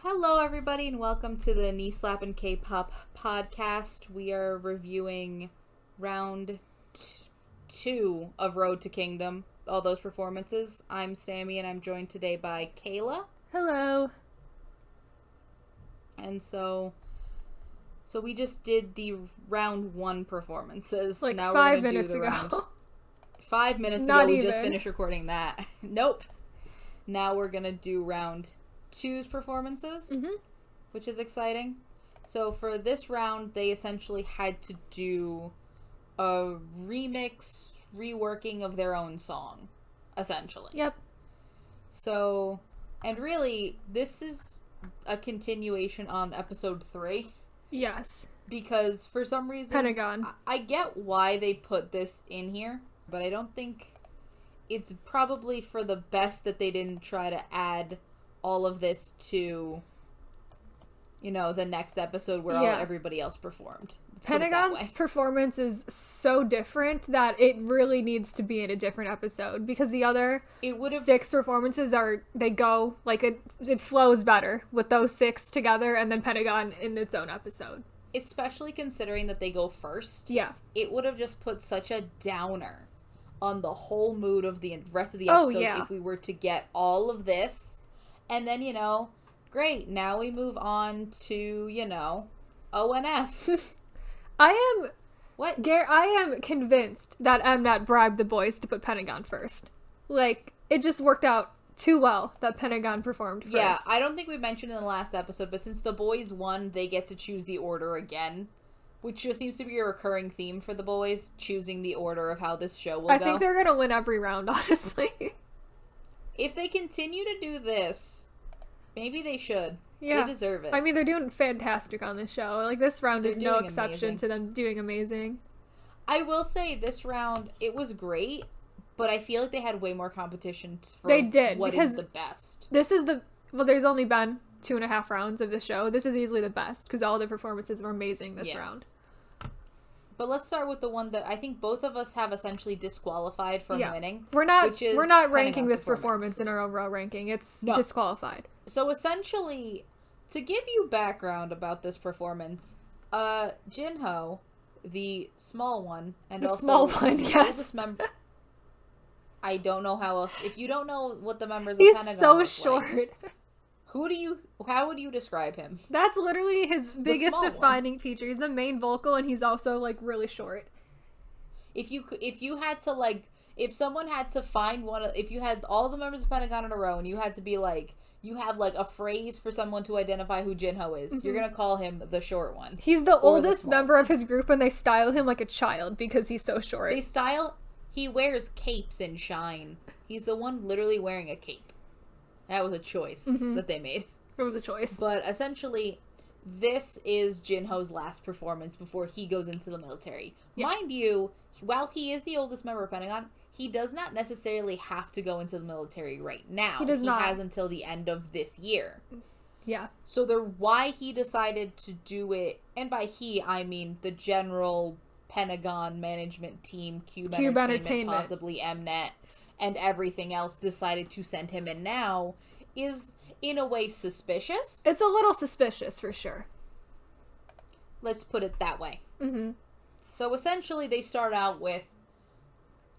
Hello, everybody, and welcome to the Slappin Kpop podcast. We are reviewing round two of Road to Kingdom, all those performances. I'm Sammy, and I'm joined today by Kayla. Hello. And so we just did the round one performances. Like now 5 we're gonna minutes do the ago. round. 5 minutes Not ago, we even. just finished recording that. Nope. Now we're gonna do round two's performances, which is exciting. So for this round, they essentially had to do a remix, reworking of their own song, essentially. Yep. So, and really, this is a continuation on episode 3. Yes. Because for some reason, Pentagon. I get why they put this in here, but I don't think it's probably for the best that they didn't try to add all of this to, the next episode where everybody else performed. Pentagon's performance is so different that it really needs to be in a different episode because the other 6 performances they go, like, it flows better with those 6 together and then Pentagon in its own episode. Especially considering that they go first. Yeah. It would have just put such a downer on the whole mood of the rest of the episode if we were to get all of this. And then, great, now we move on to, O and F. I am convinced that Mnet bribed the boys to put Pentagon first. Like, it just worked out too well that Pentagon performed first. Yeah, I don't think we mentioned in the last episode, but since the boys won, they get to choose the order again. Which just seems to be a recurring theme for the boys, choosing the order of how this show will go. I think they're gonna win every round, honestly. If they continue to do this, maybe they should. Yeah. They deserve it. I mean, they're doing fantastic on this show. Like, this round is no exception to them doing amazing. I will say, this round, it was great, but I feel like they had way more competition for what is the best. This is there's only been 2.5 rounds of the show. This is easily the best, because all the performances were amazing this round. But let's start with the one that I think both of us have essentially disqualified from winning. We're not ranking this performance in our overall ranking. It's disqualified. So essentially, to give you background about this performance, Jinho, the small one, and the also small one, yes. I don't know how else. If you don't know what the members of He's Pentagon so look short. Like, how would you describe him? That's literally his biggest defining feature. He's the main vocal, and he's also, like, really short. If you had to, like, if someone had to find if you had all the members of Pentagon in a row, and you had to be, like, you have, like, a phrase for someone to identify who Jinho is, you're gonna call him the short one. He's the oldest member of his group, and they style him like a child because he's so short. He wears capes in Shine. He's the one literally wearing a cape. That was a choice that they made. It was a choice. But essentially, this is Jinho's last performance before he goes into the military. Yeah. Mind you, while he is the oldest member of Pentagon, he does not necessarily have to go into the military right now. He does not. He has until the end of this year. Yeah. So why he decided to do it, and by he, I mean the general Pentagon management team, Cube Entertainment, possibly Mnet, and everything else decided to send him in now, is in a way suspicious. It's a little suspicious for sure. Let's put it that way. So essentially they start out with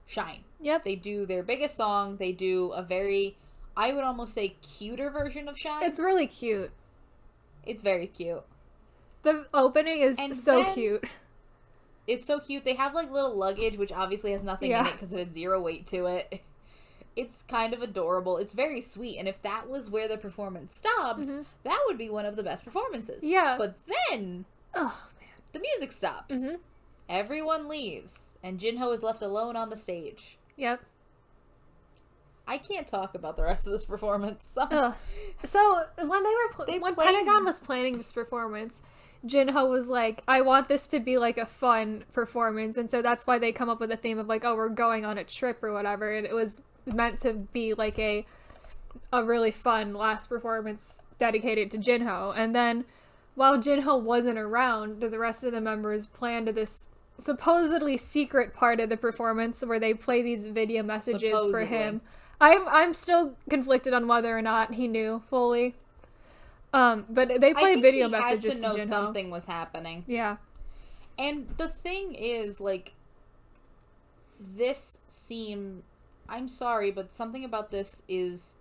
Shine. Yep. They do their biggest song. They do a very, I would almost say, cuter version of Shine. It's really cute. It's very cute. The opening is so cute. It's so cute. They have, like, little luggage, which obviously has nothing in it because it has zero weight to it. It's kind of adorable. It's very sweet. And if that was where the performance stopped, that would be one of the best performances. Yeah. But then, the music stops. Everyone leaves. And Jinho is left alone on the stage. Yep. I can't talk about the rest of this performance. So, when Pentagon was planning this performance, Jinho was like, I want this to be, like, a fun performance, and so that's why they come up with a theme of, like, oh, we're going on a trip or whatever, and it was meant to be, like, a really fun last performance dedicated to Jinho, and then, while Jinho wasn't around, the rest of the members planned this supposedly secret part of the performance where they play these video messages for him. I'm still conflicted on whether or not he knew fully. But they played video messages to know Jinho. Something was happening. Yeah. And the thing is, like, I'm sorry, but something about this is,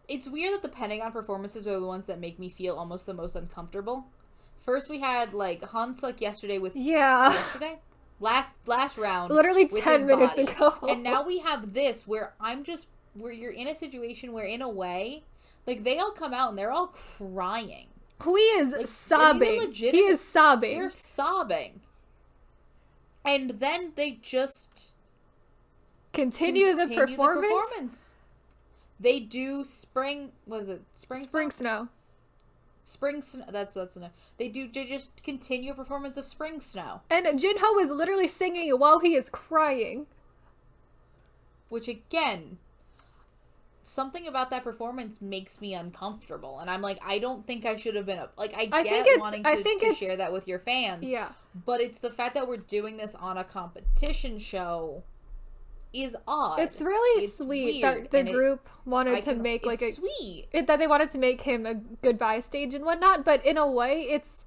it's weird that the Pentagon performances are the ones that make me feel almost the most uncomfortable. First we had, like, Hansuk yesterday with... Yeah. Yesterday? Last round. Literally 10 minutes ago. And now we have this where where you're in a situation where, in a way, like, they all come out and they're all crying. Hui is like, sobbing. He is sobbing. They're sobbing. And then they just... Continue the performance? They do spring... Was it spring snow? Spring snow. That's enough. They just continue a performance of Spring Snow. And Jinho is literally singing while he is crying. Which, again, something about that performance makes me uncomfortable. And I'm like, I don't think I should have been... I get wanting to share that with your fans. Yeah. But it's the fact that we're doing this on a competition show is odd. It's really sweet that the group wanted to make like a sweet that they wanted to make him a goodbye stage and whatnot, but in a way it's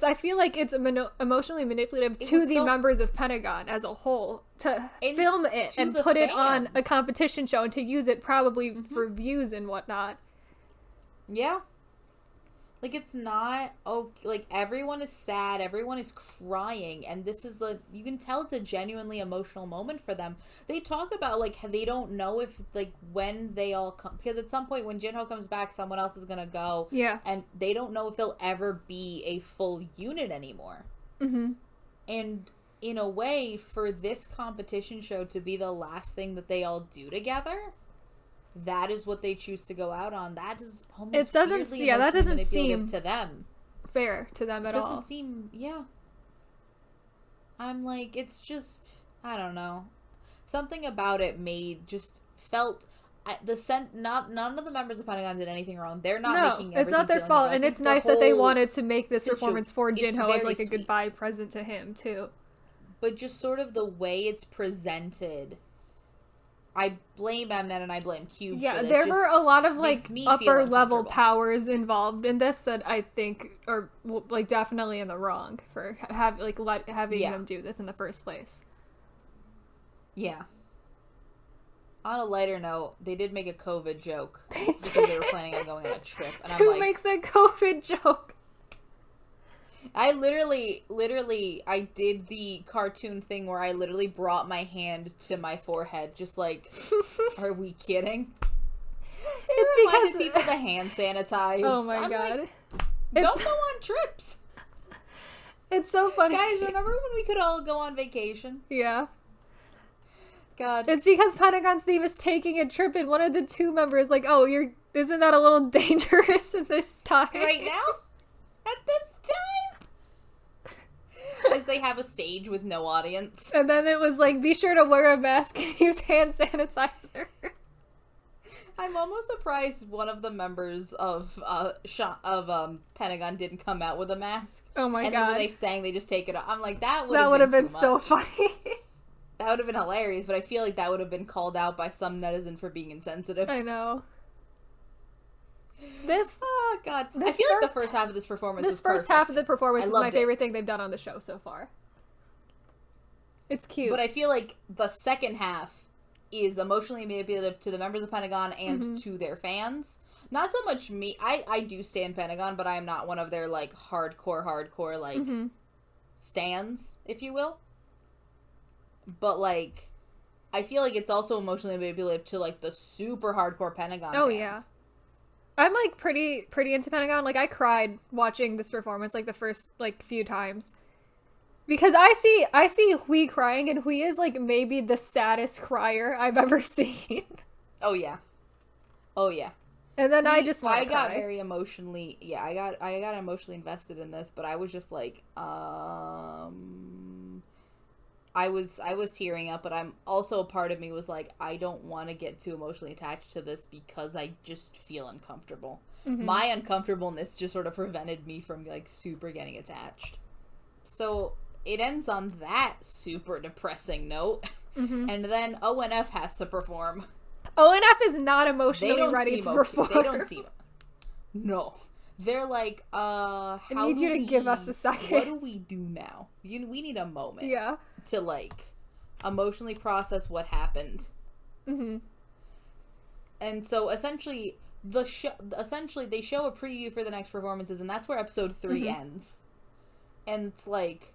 I feel like it's emotionally manipulative to the members of Pentagon as a whole to film it and put it on a competition show and to use it probably for views and whatnot. Yeah. Like, it's not... like, everyone is sad. Everyone is crying. And this is you can tell it's a genuinely emotional moment for them. They talk about, like, they don't know if, like, when they all come... Because at some point, when Jinho comes back, someone else is gonna go. Yeah. And they don't know if they'll ever be a full unit anymore. Mm-hmm. And, in a way, for this competition show to be the last thing that they all do together... That is what they choose to go out on. That is almost that doesn't seem to them fair to them at all. It doesn't seem, yeah. I'm like, it's just, I don't know. Something about it felt none of the members of Pentagon did anything wrong. They're not making everything. It's not their fault, and it's nice that they wanted to make this performance for Jinho as like a goodbye present to him too. But just sort of the way it's presented. I blame Mnet and I blame Cube for this. There were a lot of, like, upper level powers involved in this that I think are, like, definitely in the wrong for having them do this in the first place. Yeah. On a lighter note, they did make a COVID joke because they were planning on going on a trip. And Who makes a COVID joke? I literally, I did the cartoon thing where I literally brought my hand to my forehead, just like, are we kidding? It reminded people to hand sanitize. Oh my god. Like, don't go on trips. It's so funny. Guys, remember when we could all go on vacation? Yeah. God. It's because Pentagon's theme is taking a trip, and one of the two members like, oh, isn't that a little dangerous at this time? Right now? At this time? As they have a stage with no audience. And then it was like, be sure to wear a mask and use hand sanitizer. I'm almost surprised one of the members of Pentagon didn't come out with a mask. Oh my god. And then when they sang, they just take it off. I'm like, that would have been so funny. That would have been hilarious, but I feel like that would have been called out by some netizen for being insensitive. I know. Oh god, I feel like the first half of this performance was perfect. This first half of the performance is my favorite thing they've done on the show so far. It's cute. But I feel like the second half is emotionally manipulative to the members of Pentagon and to their fans. Not so much me. I do stand Pentagon, but I am not one of their, like, hardcore, like, stans, if you will. But, like, I feel like it's also emotionally manipulative to, like, the super hardcore Pentagon fans. Yeah. I'm, like, pretty into Pentagon. Like, I cried watching this performance, like, the first, like, few times. Because I see Hui crying, and Hui is, like, maybe the saddest crier I've ever seen. Oh, yeah. Oh, yeah. And then I just want to cry. I got very emotionally, I got emotionally invested in this, but I was just, like, I was tearing up, but I'm also, a part of me was like, I don't want to get too emotionally attached to this because I just feel uncomfortable. My uncomfortableness just sort of prevented me from, like, super getting attached. So it ends on that super depressing note, and then ONF has to perform. ONF is not emotionally ready to perform. They don't seem. No. They're like, I need you to give us a second. What do we do now? We need a moment. Yeah. To, like, emotionally process what happened. Mm-hmm. And so, essentially, they show a preview for the next performances, and that's where episode 3 ends. And it's like,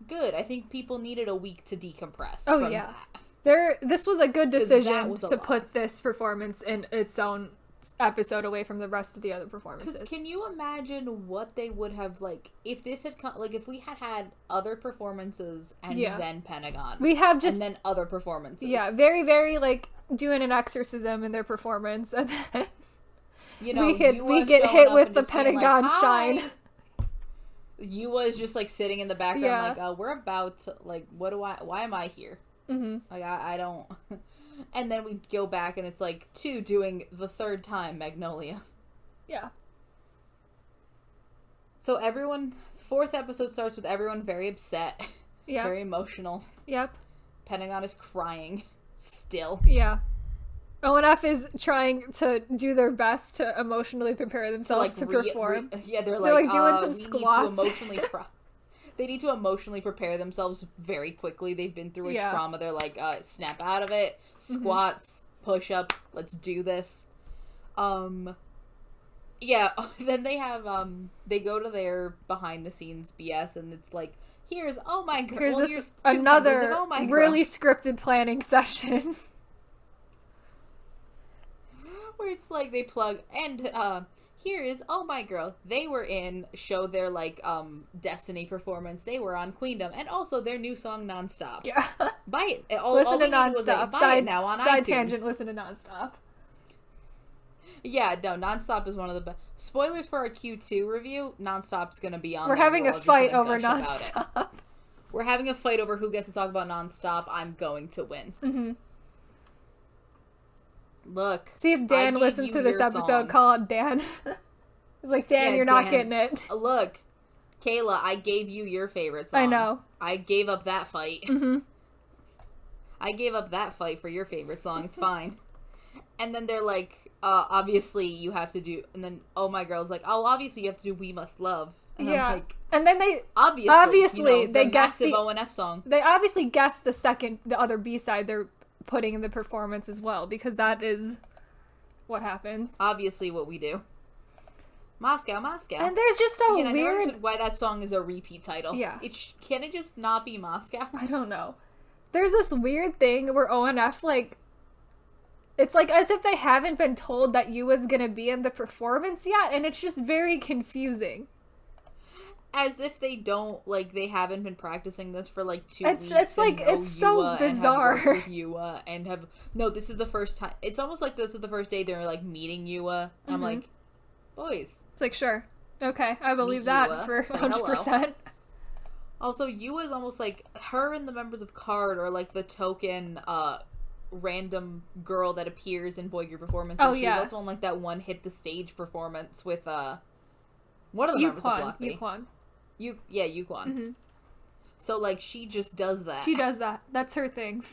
good. I think people needed a week to decompress. Oh, yeah. This was a good decision to put this performance in its own episode away from the rest of the other performances. Because can you imagine what they would have, like, if this had come, like, if we had other performances and then Pentagon. We have just... And then other performances. Yeah, very, very, like, doing an exorcism in their performance, and then you know, we get hit with the Pentagon like, shine. Yua is just, like, sitting in the background, like, we're about to, like, why am I here? Mm-hmm. Like, I don't... And then we go back and it's like 2 doing the 3rd time Magnolia. Yeah. So 4th episode starts with everyone very upset. Yeah. Very emotional. Yep. Pentagon is crying. Still. Yeah. ONF is trying to do their best to emotionally prepare themselves to perform. They're like doing some squats. They need to emotionally prepare themselves very quickly. They've been through a trauma. They're like, snap out of it. Squats, push-ups. Let's do this. Yeah. Then they have, they go to their behind-the-scenes BS, and it's like, here's another really scripted planning session. Where it's like they plug, and, here is Oh My Girl. They were show their, like, Destiny performance. They were on Queendom. And also their new song, Nonstop. Yeah. Buy it. Listen to Nonstop. Buy it now on iTunes. Side tangent, listen to Nonstop. Yeah, no, Nonstop is one of the best. Spoilers for our Q2 review, Nonstop's gonna be on. We're having a fight over Nonstop. We're having a fight over who gets to talk about Nonstop. I'm going to win. Mm-hmm. Look. See if Dan listens to this episode. Call out Dan. It's like, Dan, you're not getting it. Look, Kayla, I gave you your favorite song. I know. I gave up that fight. Mm-hmm. I gave up that fight for your favorite song. It's fine. And then they're like, obviously you have to do, and then Oh My Girl's like, oh, obviously you have to do We Must Love. And I'm like, and then they obviously they guessed the ONF song. They obviously guessed the other B-side they're putting in the performance as well, because that is what happens. Obviously what we do. Moscow. And there's just a weird... I never understood why that song is a repeat title. Yeah. Can it just not be Moscow? I don't know. There's this weird thing where ONF, like... It's like as if they haven't been told that Yua's gonna be in the performance yet, and it's just very confusing. As if they don't, like, they haven't been practicing this for, like, 2 weeks. It's like, it's so bizarre. And have worked with Yua and have... No, this is the first time... It's almost like this is the first day they're, like, meeting Yua. And I'm like, boys. It's like, sure. Okay, I believe that Yua, for 100%. Also, Yua is almost like... Her and the members of KR&B are, like, the token, random girl that appears in boy group performances. Oh, She was also on, like, that one Hit the Stage performance with, one of the members of Block B. Yukwon. Yukwon. Mm-hmm. So, like, she just does that. She does that. That's her thing.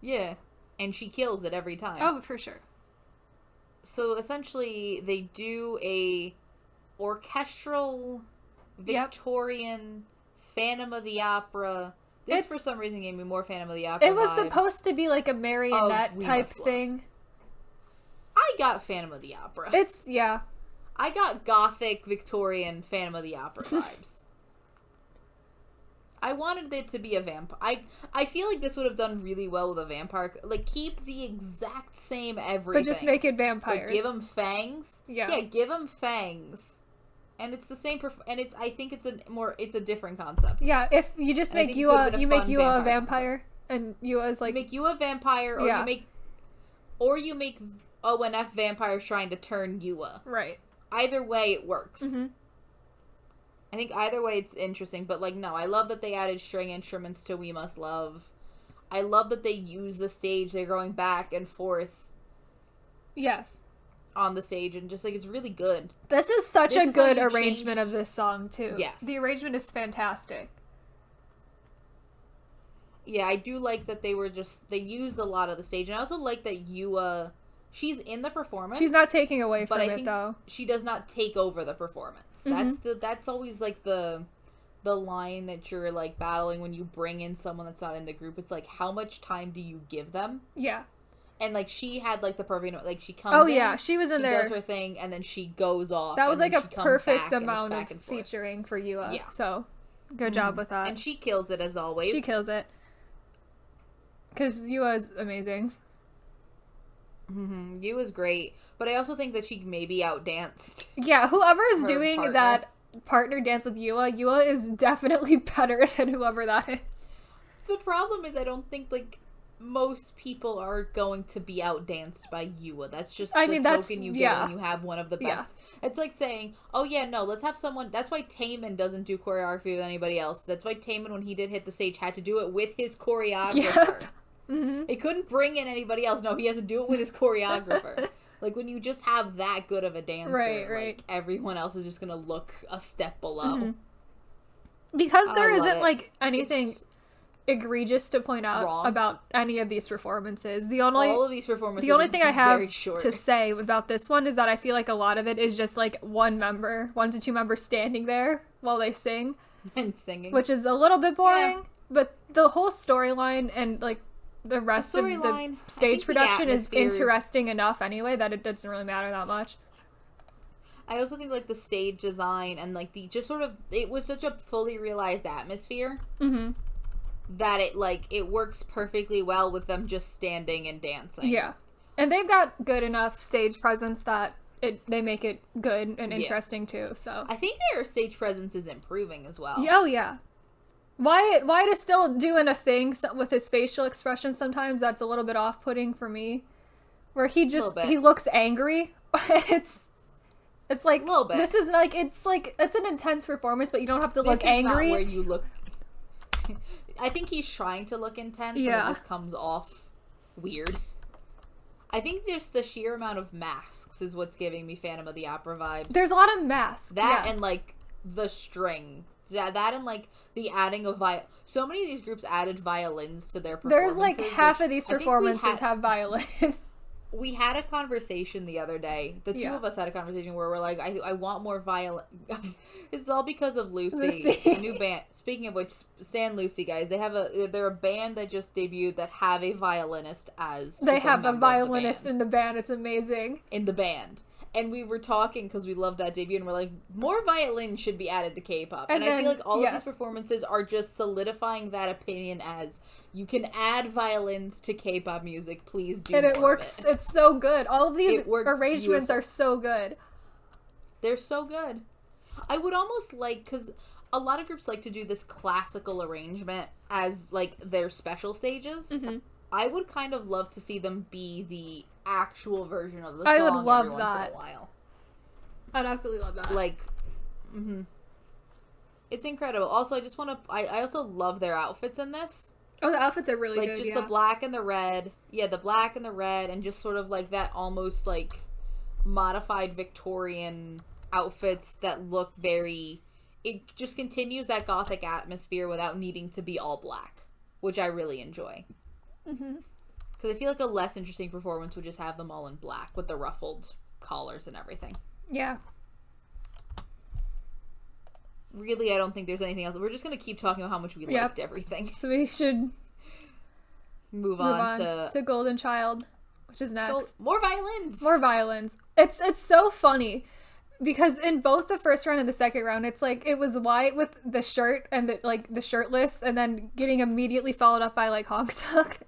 Yeah. And she kills it every time. Oh, for sure. So, essentially, they do a orchestral Victorian Phantom of the Opera. This, for some reason, gave me more Phantom of the Opera It was vibes supposed to be like a marionette type thing. I got Phantom of the Opera. I got gothic Victorian Phantom of the Opera vibes. I wanted it to be a vampire. I feel like this would have done really well with a vampire. Like, keep the exact same everything. But just make it vampires. But give them fangs. Yeah, give them fangs. And it's the same. I think it's a different concept. Yeah, if you just make Yua, you make Yua a vampire, and Yua is like, you make Yua a vampire, or you make ONF vampires trying to turn Yua. Right. Either way, it works. Mm-hmm. I think either way it's interesting, but, like, no, I love that they added string instruments to We Must Love. I love that they use the stage. They're going back and forth. Yes. On the stage, and just, like, it's really good. This is such a good arrangement of this song, too. Yes. The arrangement is fantastic. Yeah, I do like that they used a lot of the stage, and I also like that Yua she's in the performance. She's not taking away from but it, though. She does not take over the performance. That's always like the line that you're like battling when you bring in someone that's not in the group. It's like, how much time do you give them? Yeah. And like she had like the perfect, like she comes in, yeah, she was in there, does her thing, and then she goes off. That was like a perfect amount of featuring for Yua. Yeah. So good job with that. And she kills it as always. She kills it. Because Yua is amazing. Yua's great, but I also think that she maybe outdanced. Yeah, whoever is doing that partner dance with Yua is definitely better than whoever that is. The problem is I don't think like most people are going to be outdanced by Yua. That's just the token you get when you have one of the best. Yeah. It's like saying, oh yeah, no, let's have someone. That's why Taemin doesn't do choreography with anybody else. That's why Taemin, when he did Hit the Stage, had to do it with his choreographer. Yep. He couldn't bring in anybody else. No, he has to do it with his choreographer. Like, when you just have that good of a dancer, right. Like, everyone else is just gonna look a step below. Because there isn't, like, anything egregious to point out about any of these performances. All of these performances. The only thing I have to say about this one is that I feel like a lot of it is just, like, one to two members standing there while they sing. And singing. Which is a little bit boring. Yeah. But the whole storyline and, like, the rest of the stage production is interesting enough anyway that it doesn't really matter that much. I also think, like, the stage design and, like, the just sort of, it was such a fully realized atmosphere that it works perfectly well with them just standing and dancing. Yeah. And they've got good enough stage presence that they make it good and interesting too, so. I think their stage presence is improving as well. Oh, yeah. Wyatt is still doing a thing with his facial expression sometimes that's a little bit off-putting for me. Where he looks angry. It's like, a little bit. This is like, it's an intense performance, but you don't have to look angry. Not where you look. I think he's trying to look intense, and it just comes off weird. I think there's the sheer amount of masks is what's giving me Phantom of the Opera vibes. There's a lot of masks. And, like, the string. That and, like, the adding of so many of these groups added violins to their performances. There's, like, half of these performances have violin. We had a conversation the other day. The two of us had a conversation where we're like, I want more violin. It's all because of Lucy. A new band. Speaking of which, Stan Lucy, guys. They're a band that just debuted that have a violinist as They have a violinist in the band. It's amazing. In the band. And we were talking because we love that debut, and we're like, more violin should be added to K-pop. And I feel like all of these performances are just solidifying that opinion as you can add violins to K-pop music. Please do. And it works. It's so good. All of these arrangements are so good. They're so good. I would almost like, because a lot of groups like to do this classical arrangement as like their special stages. I would kind of love to see them be the actual version of the song every once in a while. I'd absolutely love that. Like, it's incredible. Also, I also love their outfits in this. Oh, the outfits are really good, Like, just the black and the red. Yeah, the black and the red, and just sort of like that almost like modified Victorian outfits that look very... It just continues that gothic atmosphere without needing to be all black, which I really enjoy. Because I feel like a less interesting performance would just have them all in black with the ruffled collars and everything. Yeah. Really, I don't think there's anything else. We're just going to keep talking about how much we liked everything. So we should move on to Golden Child, which is next. More violins! More violins. It's so funny. Because in both the first round and the second round, it's like, it was Wyatt with the shirt and the shirtless, and then getting immediately followed up by like Hong Suk.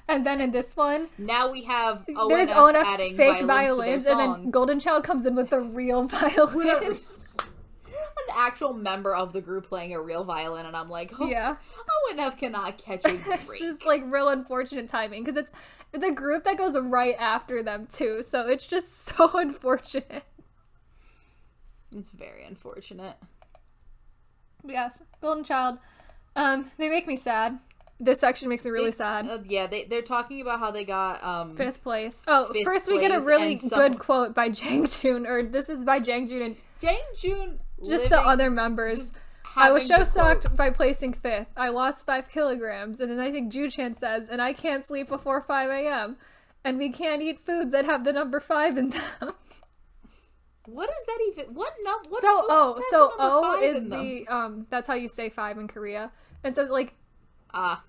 And then in this one, now we have there's ONF adding fake violins, and then Golden Child comes in with the real violins. An actual member of the group playing a real violin, and I'm like, ONF cannot catch a break. It's just like real unfortunate timing, because it's the group that goes right after them too, so it's just so unfortunate. It's very unfortunate. Yes, Golden Child. They make me sad. This section makes me really sad. They're talking about how they got fifth place. First we get a really good quote by Jang Joon, or this is by Jang Joon and Jang Joon. Just the other members. I was so shocked by placing fifth. I lost 5 kilograms, and then I think Ju Chan says, and I can't sleep before 5 a.m. and we can't eat foods that have the number 5 in them. What is that even? What no? What so O is the that's how you say 5 in Korea, and so like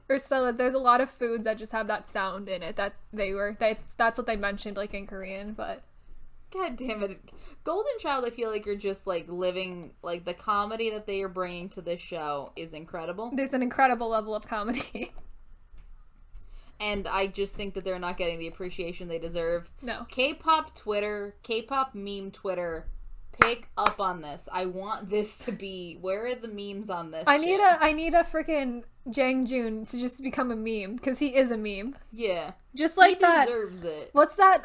or so there's a lot of foods that just have that sound in it that that's what they mentioned like in Korean, but God damn it, Golden Child! I feel like you're just like living like the comedy that they are bringing to this show is incredible. There's an incredible level of comedy. And I just think that they're not getting the appreciation they deserve. No. K-pop Twitter, K-pop meme Twitter, pick up on this. I want this to be... Where are the memes on this? I need a freaking Jang-joon to just become a meme, because he is a meme. Yeah. Just like that. He deserves it. What's that,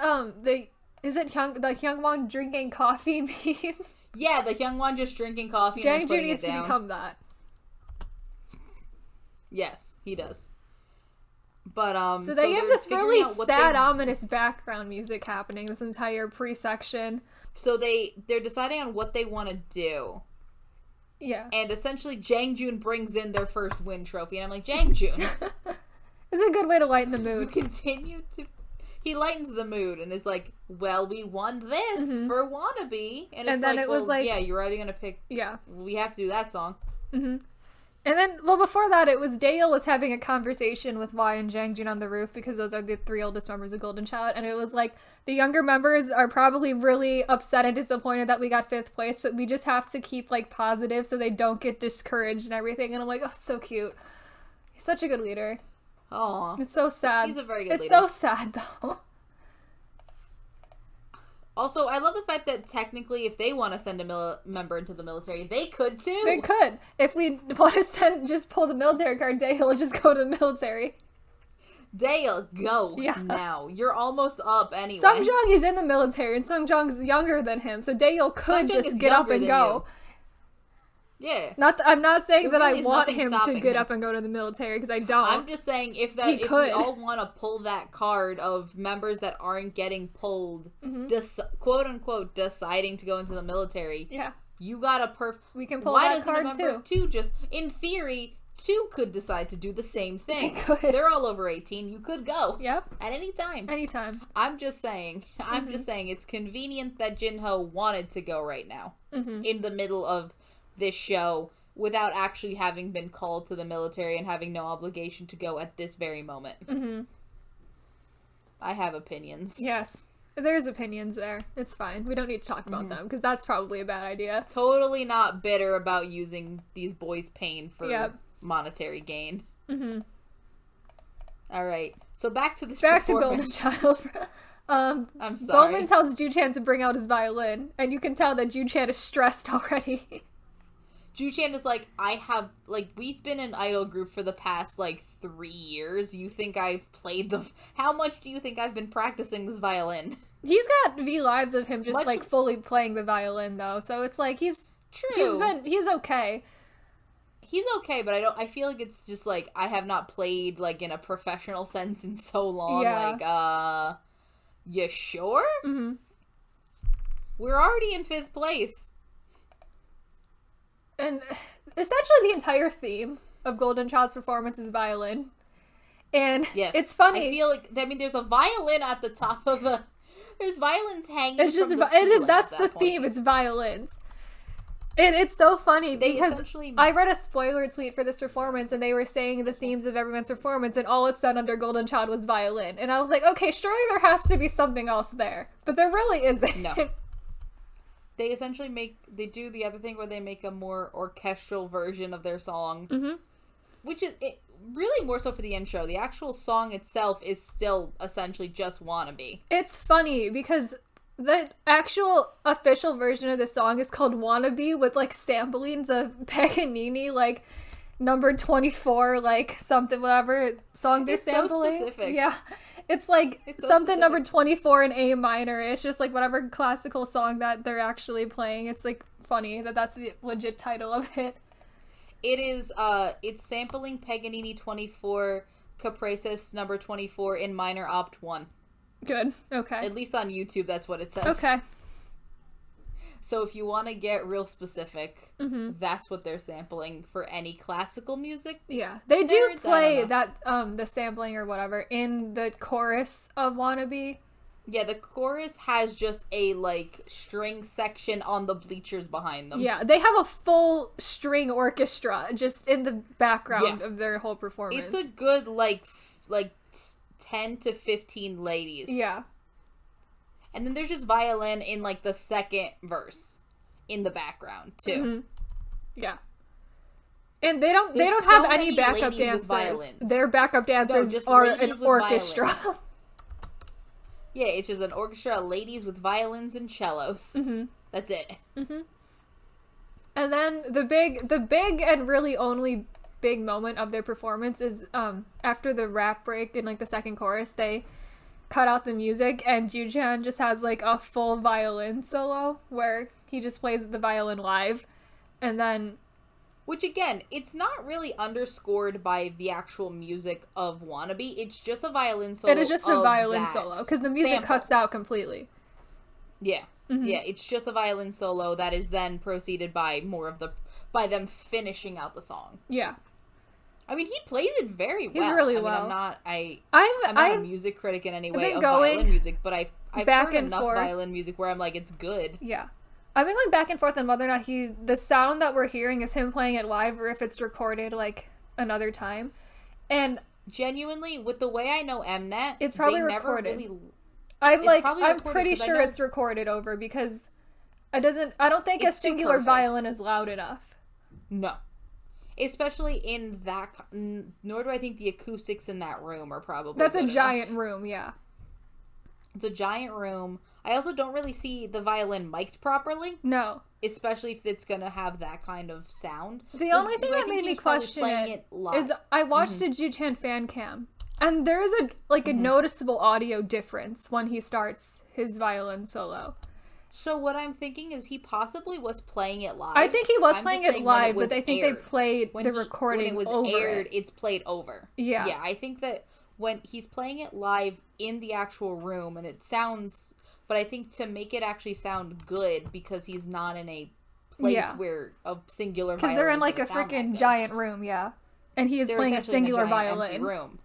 is it the Hyungwon drinking coffee meme? Yeah, the Hyungwon just drinking coffee and then putting it down. Jang-joon needs to become that. Yes, he does. But so they have this really sad, ominous background music happening this entire pre-section. So they're deciding on what they want to do. Yeah. And essentially Jang-joon brings in their first win trophy, and I'm like, Jang-joon. It's a good way to lighten the mood. You continue to... He lightens the mood and is like, well, we won this for Wannabe. And it's like, well, yeah, you're either going to pick... Yeah. We have to do that song. Mm-hmm. And then, well, before that, it was Daeil was having a conversation with Y and Jang-joon on the roof, because those are the 3 oldest members of Golden Child, and it was like, the younger members are probably really upset and disappointed that we got 5th place, but we just have to keep, like, positive so they don't get discouraged and everything, and I'm like, oh, it's so cute. He's such a good leader. Aw. It's so sad. He's a very good leader. It's so sad, though. Also, I love the fact that technically, if they want to send a member into the military, they could too. They could. If we want to just pull the military card, Daeil will just go to the military. Daeil, go now. You're almost up anyway. Sungjoong is in the military, and Sungjoong's younger than him, so Daeil could just get up and go. Yeah. I'm not saying that I want him to get up and go to the military, because I don't. I'm just saying if we all want to pull that card of members that aren't getting pulled, quote unquote, deciding to go into the military. Yeah. You got a we can pull that card too. Why doesn't a member 2 just, in theory, 2 could decide to do the same thing. They're all over 18. You could go. Yep. At any time. Anytime. I'm just saying it's convenient that Jinho wanted to go right now. In the middle of this show without actually having been called to the military and having no obligation to go at this very moment. I have opinions. Yes. There's opinions there. It's fine. We don't need to talk about them, because that's probably a bad idea. Totally not bitter about using these boys' pain for monetary gain. Alright. So back to this performance. To Golden Child. I'm sorry. Bowman tells Ju-chan to bring out his violin, and you can tell that Ju-chan is stressed already. Ju-chan is like, we've been an idol group for the past, 3 years. You think I've played how much do you think I've been practicing this violin? He's got V-Lives of him just, fully playing the violin, though. So it's like, he's okay. He's okay, but I feel like it's just, I have not played, in a professional sense in so long. Yeah. You sure? We're already in 5th place. And essentially the entire theme of Golden Child's performance is violin. And it's funny. I feel like, there's a violin at the top of there's violins hanging it's just, from the ceiling that's the theme, it's violins. And it's so funny because I read a spoiler tweet for this performance, and they were saying the themes of everyone's performance, and all it said under Golden Child was violin. And I was like, okay, surely there has to be something else there. But there really isn't. No. They essentially they do the other thing where they make a more orchestral version of their song. Which is really more so for the intro. The actual song itself is still essentially just Wannabe. It's funny because the actual official version of the song is called Wannabe, with samplings of Paganini, number 24, something, whatever song they're sampling. So specific. Yeah. It's something specific. Number 24 in A minor. It's just whatever classical song that they're actually playing. It's funny that that's the legit title of it. It is, it's sampling Paganini 24 Caprices number 24 in minor opt 1. Good. Okay. At least on YouTube, that's what it says. Okay. So if you want to get real specific, that's what they're sampling for any classical music. Yeah, they do play that the sampling or whatever in the chorus of Wannabe. Yeah, the chorus has just a like string section on the bleachers behind them. Yeah, they have a full string orchestra just in the background of their whole performance. It's a good like 10 to 15 ladies. Yeah. And then there's just violin in, like, the second verse in the background, too. Mm-hmm. Yeah. And they don't have any backup dancers. Their backup dancers are an orchestra. Yeah, it's just an orchestra of ladies with violins and cellos. Mm-hmm. That's it. Mm-hmm. And then the big and really only big moment of their performance is after the rap break in, like, the second chorus, they cut out the music, and Ju-chan just has, like, a full violin solo where he just plays the violin live, and then... Which, again, it's not really underscored by the actual music of Wannabe. It's just a violin solo. It is just a violin solo, because the music cuts out completely. Yeah. Mm-hmm. Yeah, it's just a violin solo that is then proceeded by by them finishing out the song. Yeah. I mean, he plays it very well. He's really well. I'm not a music critic in any way of violin music, but I've heard enough violin music where I'm like, it's good. Yeah. I've been going back and forth on whether or not the sound that we're hearing is him playing it live or if it's recorded, like, another time. And genuinely, with the way I know Mnet, it's probably recorded. I'm pretty sure it's recorded over because I don't think a singular violin is loud enough. No. Especially in that, nor do I think the acoustics in that room are probably That's a giant room, yeah. It's a giant room. I also don't really see the violin mic'd properly. No. Especially if it's going to have that kind of sound. The only thing that made me question it is I watched a Ju-chan fan cam, and there is a noticeable audio difference when he starts his violin solo. So what I'm thinking is he possibly was playing it live. I think he was playing it live, but I think they played the recording over. When it was aired, it's played over. Yeah. Yeah, I think that when he's playing it live in the actual room, and it sounds... But I think to make it actually sound good, because he's not in a place where a singular violin... Because they're in, like, a freaking giant room, yeah. And he is playing a singular violin. Room.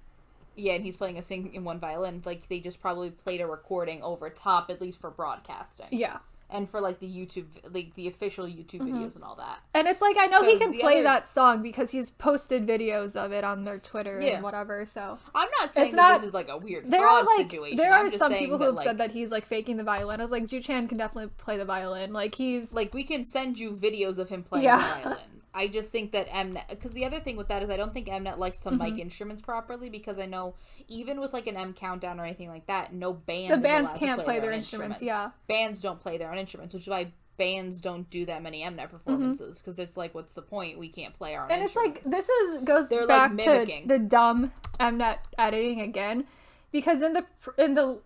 Yeah, and he's playing in one violin. Like, they just probably played a recording over top, at least for broadcasting. Yeah. And for, like, the YouTube, like, the official YouTube videos and all that. And it's like, I know he can play that song because he's posted videos of it on their Twitter and whatever, so. I'm not saying that this is, like, a weird fraud situation. There are some people who have said that he's, like, faking the violin. I was like, Ju-chan can definitely play the violin. Like, he's... Like, we can send you videos of him playing the violin. I just think that Mnet, because the other thing with that is I don't think Mnet likes to mic instruments properly, because I know even with like an M countdown or anything like that, no band. The bands can't play their instruments. Yeah, bands don't play their own instruments, which is why bands don't do that many Mnet performances, because it's like, what's the point? We can't play our own instruments. And it's like goes back to the dumb Mnet editing again, because in the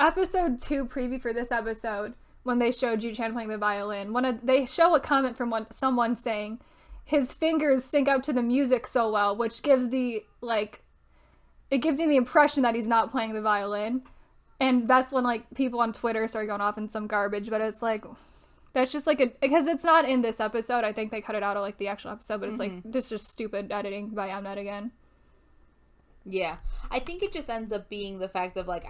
episode 2 preview for this episode, when they showed Ju-chan playing the violin, they show a comment from someone saying his fingers sync up to the music so well, which gives it gives you the impression that he's not playing the violin. And that's when, like, people on Twitter start going off in some garbage, but it's like, that's just like because it's not in this episode. I think they cut it out of, like, the actual episode, but it's like, it's just stupid editing by Mnet again. Yeah. I think it just ends up being the fact of, like,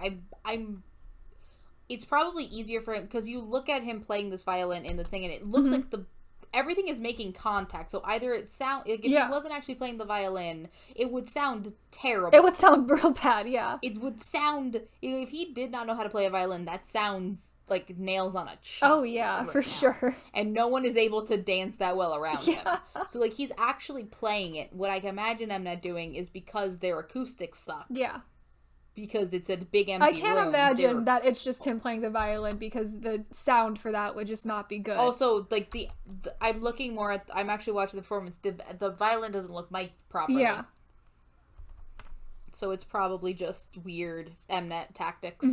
it's probably easier for him, because you look at him playing this violin in the thing, and it looks like everything is making contact, so either it sound like if he wasn't actually playing the violin, it would sound terrible. It would sound real bad, yeah. It would sound, if he did not know how to play a violin, that sounds like nails on a chalk. Oh yeah, for sure. And no one is able to dance that well around him. So like, he's actually playing it. What I can imagine Mnet doing is, because their acoustics suck. Yeah. Because it's a big empty room. I can't imagine that it's just him playing the violin, because the sound for that would just not be good. Also, like, I'm looking more at... I'm actually watching the performance. The violin doesn't look mic'd properly. Yeah. So it's probably just weird Mnet tactics.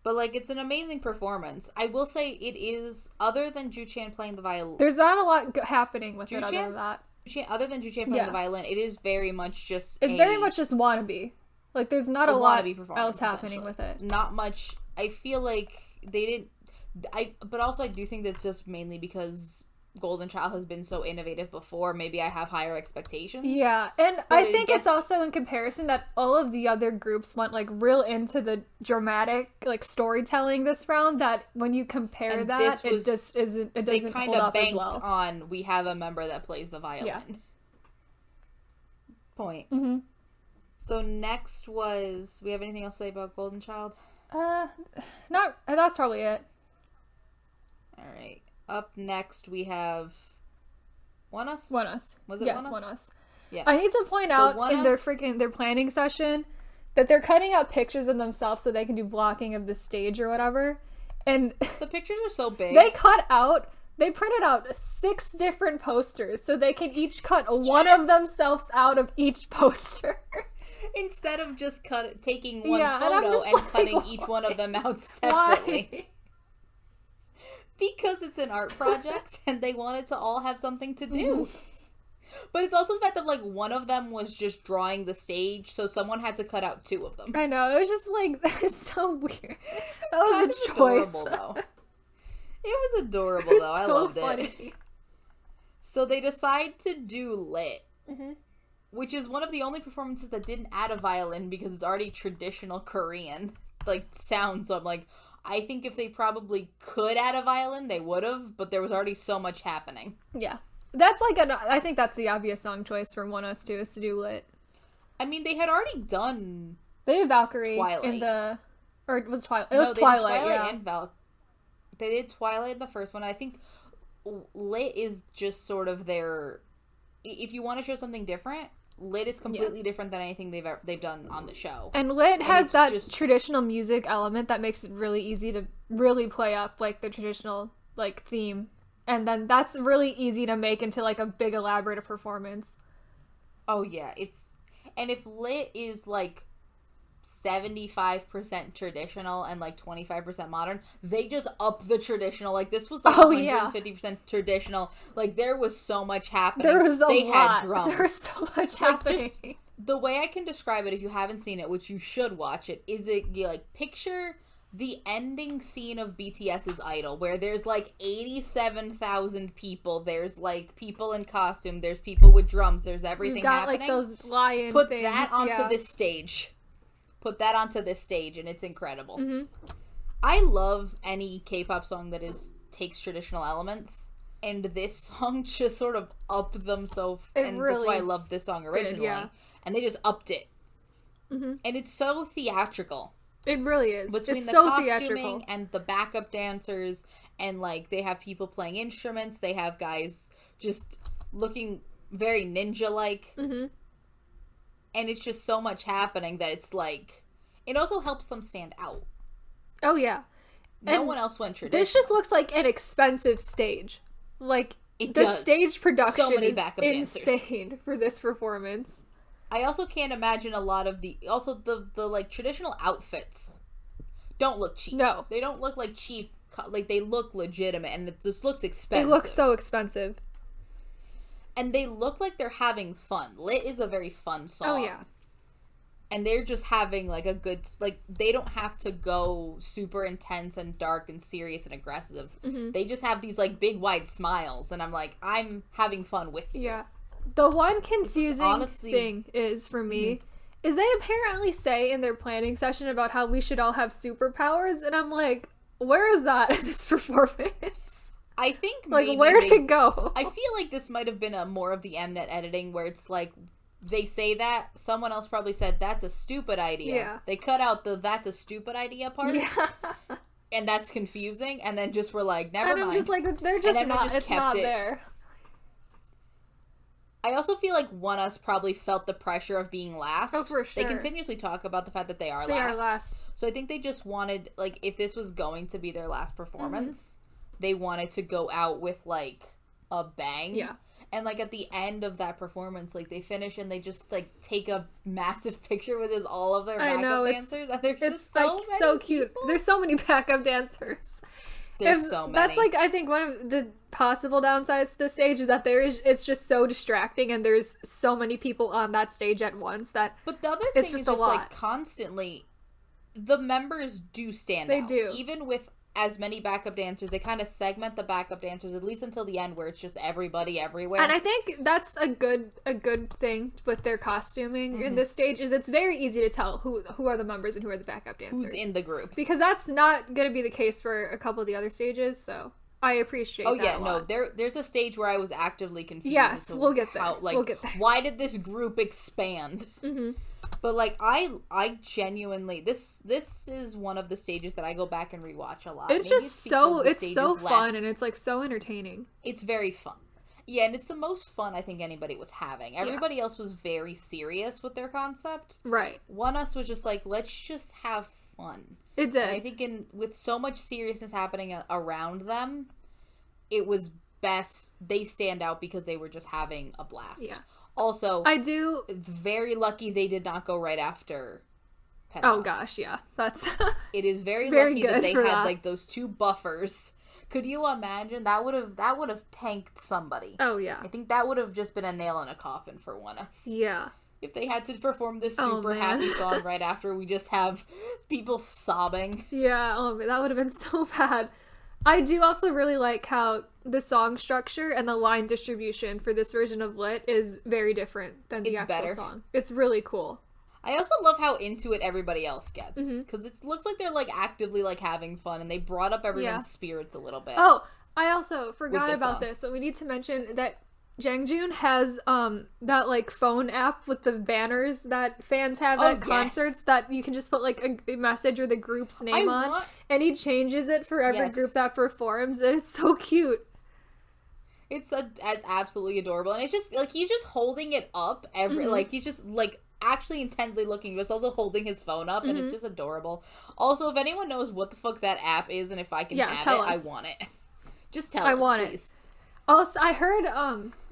But, like, it's an amazing performance. I will say it is, other than Ju-chan playing the violin... There's not a lot happening with it other than that. Other than Ju-chan playing the violin, it is very much just very much just Wannabe. Like, there's not a lot else happening with it. Not much. I feel like But also I do think that's just mainly because Golden Child has been so innovative before. Maybe I have higher expectations. Yeah, and I think it's also in comparison that all of the other groups went like real into the dramatic like storytelling this round. That when you compare that, it just isn't. It doesn't hold up as well. They kind of banked on we have a member that plays the violin. Yeah. Point. So next was, we have anything else to say about Golden Child? Not. That's probably it. All right. Up next, we have ONEUS? ONEUS. Was it yes, ONEUS? ONEUS. Yeah. I need to point out in their planning session that they're cutting out pictures of themselves so they can do blocking of the stage or whatever. And the pictures are so big. They printed out 6 different posters so they can each cut one of themselves out of each poster. Instead of just taking one photo and cutting each one of them out separately. Why? Because it's an art project and they wanted to all have something to do. But it's also the fact that like one of them was just drawing the stage, so someone had to cut out 2 of them. I know, it was just like, that was so weird. That was a choice. Adorable, though. It was adorable though. I loved it. So they decide to do Lit. Which is one of the only performances that didn't add a violin because it's already traditional Korean like sound. So I'm like, I think if they probably could add a violin, they would have, but there was already so much happening. Yeah. That's like I think that's the obvious song choice for ONEUS too, is to do Lit. I mean, they had already done They did Valkyrie Twilight. in the, or it was Twilight. It was Twilight, yeah. And they did Twilight in the first one. I think Lit is just sort of their, if you want to show something different, Lit is completely different than anything they've done on the show. And Lit has that traditional music element that makes it really easy to really play up like the traditional like theme. And then that's really easy to make into like a big elaborate performance. Oh yeah, and if Lit is like 75% traditional and like 25% modern, they just up the traditional. Like this was like 150% traditional. Like there was so much happening. There was they had drums. There was so much happening. Just, the way I can describe it, if you haven't seen it, which you should watch it, is it like picture the ending scene of BTS's Idol, where there's like 87,000 people. There's like people in costume. There's people with drums. There's everything happening. Like those lion Put things, that onto this stage. Put that onto this stage, and it's incredible. I love any K-pop song that takes traditional elements, and this song just sort of upped them and really, that's why I loved this song originally. And they just upped it. And it's so theatrical. It really is. Between it's the so costuming theatrical. And the backup dancers, and like they have people playing instruments, they have guys just looking very ninja-like. And it's just so much happening that it's like, it also helps them stand out. Oh yeah. No one else went traditional. This just looks like an expensive stage. Like the stage production is insane for this performance. I also can't imagine a lot of the like traditional outfits don't look cheap. No. They don't look like cheap, like they look legitimate, and this looks expensive. They look so expensive. And they look like they're having fun. Lit is a very fun song. Oh, yeah. And they're just having, like, a good... Like, they don't have to go super intense and dark and serious and aggressive. They just have these, like, big, wide smiles. And I'm like, I'm having fun with you. Yeah. The one confusing thing is, for me, is they apparently say in their planning session about how we should all have superpowers. And I'm like, where is that in this performance? I think maybe where did it go? I feel like this might have been more of the Mnet editing where it's like they say that someone else probably said that's a stupid idea. Yeah. They cut out the that's a stupid idea part. Yeah. And that's confusing, and then just were like, never mind. And I'm just like, they're just not, it's not there. I also feel like ONEUS probably felt the pressure of being last. Oh, for sure. They continuously talk about the fact that they are last. So I think they just wanted, like, if this was going to be their last performance, they wanted to go out with, like, a bang. Yeah. And, like, at the end of that performance, like, they finish and they just, like, take a massive picture with just all of their backup dancers. And there's just so cute. There's so many backup dancers. There's so many. That's, like, I think one of the possible downsides to this stage is that it's just so distracting and there's so many people on that stage at once that But the other thing is just, a lot. like, constantly, the members do stand out. They do. Even with as many backup dancers. They kind of segment the backup dancers, at least until the end, where it's just everybody everywhere. And I think that's a good thing with their costuming in this stage, is it's very easy to tell who are the members and who are the backup dancers. Who's in the group. Because that's not going to be the case for a couple of the other stages, so I appreciate that a lot. There's a stage where I was actively confused. Yes, we'll get there. We'll get there. Why did this group expand? Mm-hmm. But, like, I genuinely, this is one of the stages that I go back and rewatch a lot. It's just so fun, and it's, like, so entertaining. It's very fun. Yeah, and it's the most fun I think anybody was having. Everybody else was very serious with their concept. Right. Us was just like, let's just have fun. It did. And I think with so much seriousness happening around them, it was best, they stand out because they were just having a blast. Yeah. Also, very lucky they did not go right after Penn. Oh gosh, yeah. That's it is very lucky that they had like those two buffers. Could you imagine? That would have tanked somebody. Oh yeah. I think that would have just been a nail in a coffin for us. Yeah. If they had to perform this super happy song right after, we just have people sobbing. Yeah, that would have been so bad. I do also really like how the song structure and the line distribution for this version of Lit is very different than the actual song. It's really cool. I also love how into it everybody else gets. Because it looks like they're, like, actively, like, having fun, and they brought up everyone's spirits a little bit. Oh, I also forgot about this, so we need to mention that Jangjun has that like phone app with the banners that fans have at concerts that you can just put like a message or the group's name on, and he changes it for every group that performs, and it's so cute. It's absolutely adorable, and it's just like he's just holding it up like he's just like actually intently looking, but also holding his phone up, and it's just adorable. Also, if anyone knows what the fuck that app is and if I can have it, I want it. Just tell us, please. Also, I heard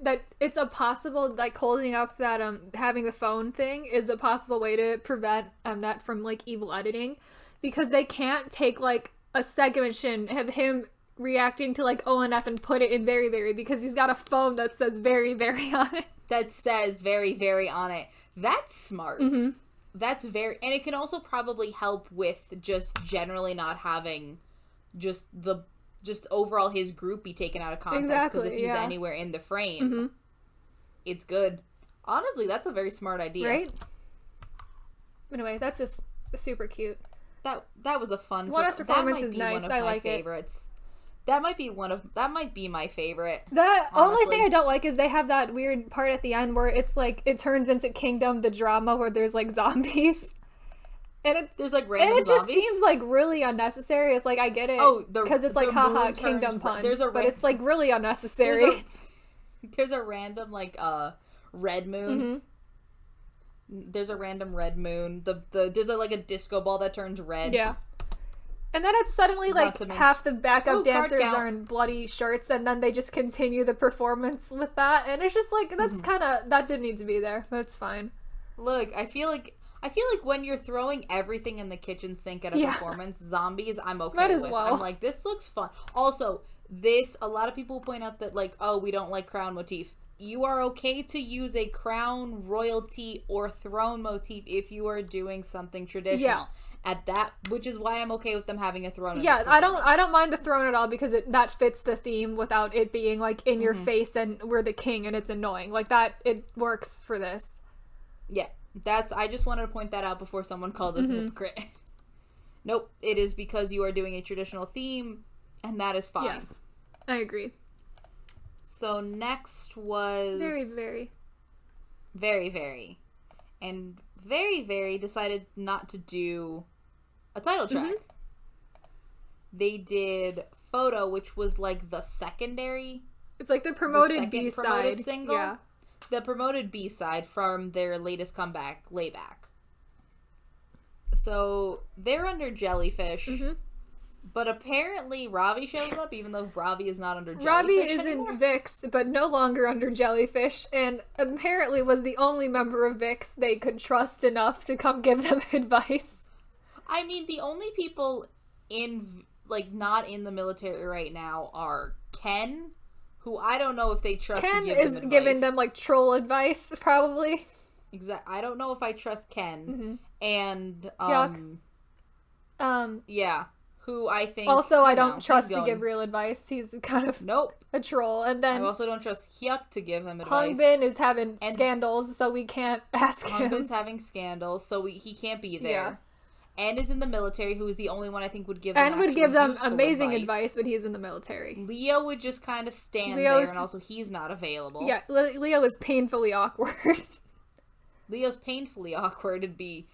that it's a possible, like, holding up that having the phone thing is a possible way to prevent that from, like, evil editing, because they can't take, like, a segmentation of him reacting to, like, ONF and put it in Very Very, because he's got a phone that says Very Very on it. That says Very Very on it. That's smart. That's very, and it can also probably help with just generally not having just overall his group be taken out of context, because if he's anywhere in the frame, it's good. Honestly, that's a very smart idea. Right? Anyway, that's just super cute. That was a fun performance is nice. I like favorites. That might be my favorite. The only thing I don't like is they have that weird part at the end where it's like it turns into Kingdom the drama where there's like zombies. And there's like random zombies. Just seems like really unnecessary. It's like I get it because it's like haha Kingdom pun, but it's like really unnecessary. There's a random like red moon. There's a random red moon. There's like a disco ball that turns red. Yeah. And then it's suddenly like half the backup dancers are in bloody shirts, and then they just continue the performance with that, and it's just like that's kind of that didn't need to be there, but it's fine. Look, I feel like when you're throwing everything in the kitchen sink at a performance, zombies, I'm okay with. Well. I'm like, this looks fun. Also, a lot of people point out that, like, oh, we don't like crown motif. You are okay to use a crown, royalty, or throne motif if you are doing something traditional. Yeah. Which is why I'm okay with them having a throne. Yeah, I don't mind the throne at all, because that fits the theme without it being, like, in your face and we're the king and it's annoying. Like, that, it works for this. Yeah. I just wanted to point that out before someone called us a hypocrite. Nope, it is because you are doing a traditional theme, and that is fine. Yes, I agree. So next was... Very, very. Very, very. And Very, very decided not to do a title track. They did Photo, which was like the secondary... It's like the promoted B-side. Promoted single. Yeah. The promoted B-side from their latest comeback, Layback. So, they're under Jellyfish, but apparently Ravi shows up, even though Ravi is not under Jellyfish Ravi is anymore. in VIX, but no longer under Jellyfish, and apparently was the only member of VIX they could trust enough to come give them advice. I mean, the only people not in the military right now are Ken, who I don't know if they trust Ken to give them is advice. Giving them, like, troll advice, probably. Exactly. I don't know if I trust Ken. And, Yuck. yeah. who I think... Also, I don't trust to give real advice. He's kind of a troll. And then I also don't trust Hyuk to give him advice. Hangbin is having scandals, so we can't ask him. Hangbin's having scandals, so he can't be there. Yeah. And is in the military, who is the only one I think would give them and would give them amazing advice when he's in the military. Leo would just kind of stand there, and also he's not available. Yeah, Leo is painfully awkward. Leo's painfully awkward. It'd be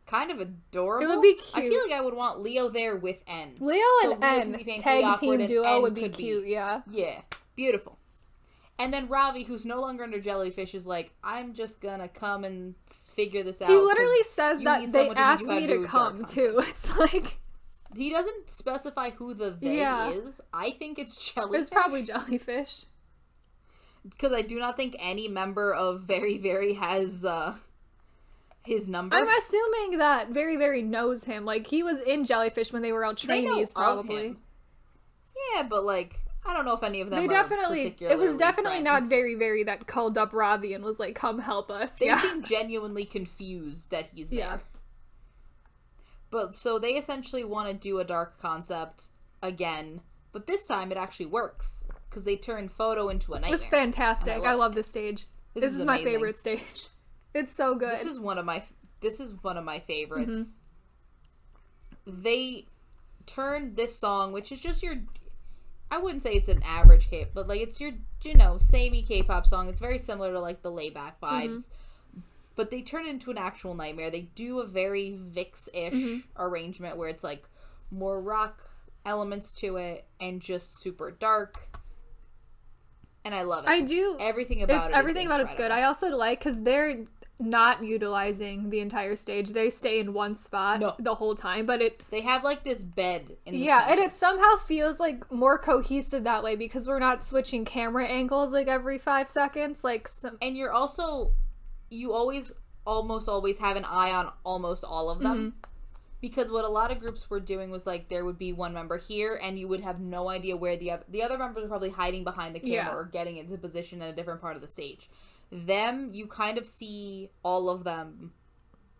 kind of adorable. It would be cute. I feel like I would want Leo there with N. Leo and N, tag team duo would be cute, yeah. Yeah, beautiful. And then Ravi, who's no longer under Jellyfish, is like, I'm just gonna come and figure this out. He literally says that they asked me to come, too. It's like... He doesn't specify who the they is. I think it's Jellyfish. It's probably Jellyfish. Because I do not think any member of Very Very has his number. I'm assuming that Very Very knows him. Like, he was in Jellyfish when they were all trainees, probably. Yeah, but, like... I don't know if any of them particularly it was definitely not Very Very that called up Ravi and was like, come help us. They seem genuinely confused that he's there. Yeah. But, so they essentially want to do a dark concept again, but this time it actually works, because they turn Photo into a nightmare. It's fantastic. I love this stage. This is my favorite stage. It's so good. This is one of my favorites. Mm-hmm. They turn this song, which is just your... I wouldn't say it's an average K, but, like, it's your, samey K-pop song. It's very similar to, like, the layback vibes. Mm-hmm. But they turn it into an actual nightmare. They do a very Vix-ish arrangement where it's, like, more rock elements to it and just super dark. And I love it. I do. Everything about it's good. I also like, because they're not utilizing the entire stage. They stay in one spot the whole time, but they have like this bed in the center. And it somehow feels like more cohesive that way, because we're not switching camera angles like every 5 seconds. And you almost always have an eye on almost all of them. Mm-hmm. Because what a lot of groups were doing was, like, there would be one member here, and you would have no idea where the other members are probably hiding behind the camera or getting into position in a different part of the stage. Them, you kind of see all of them,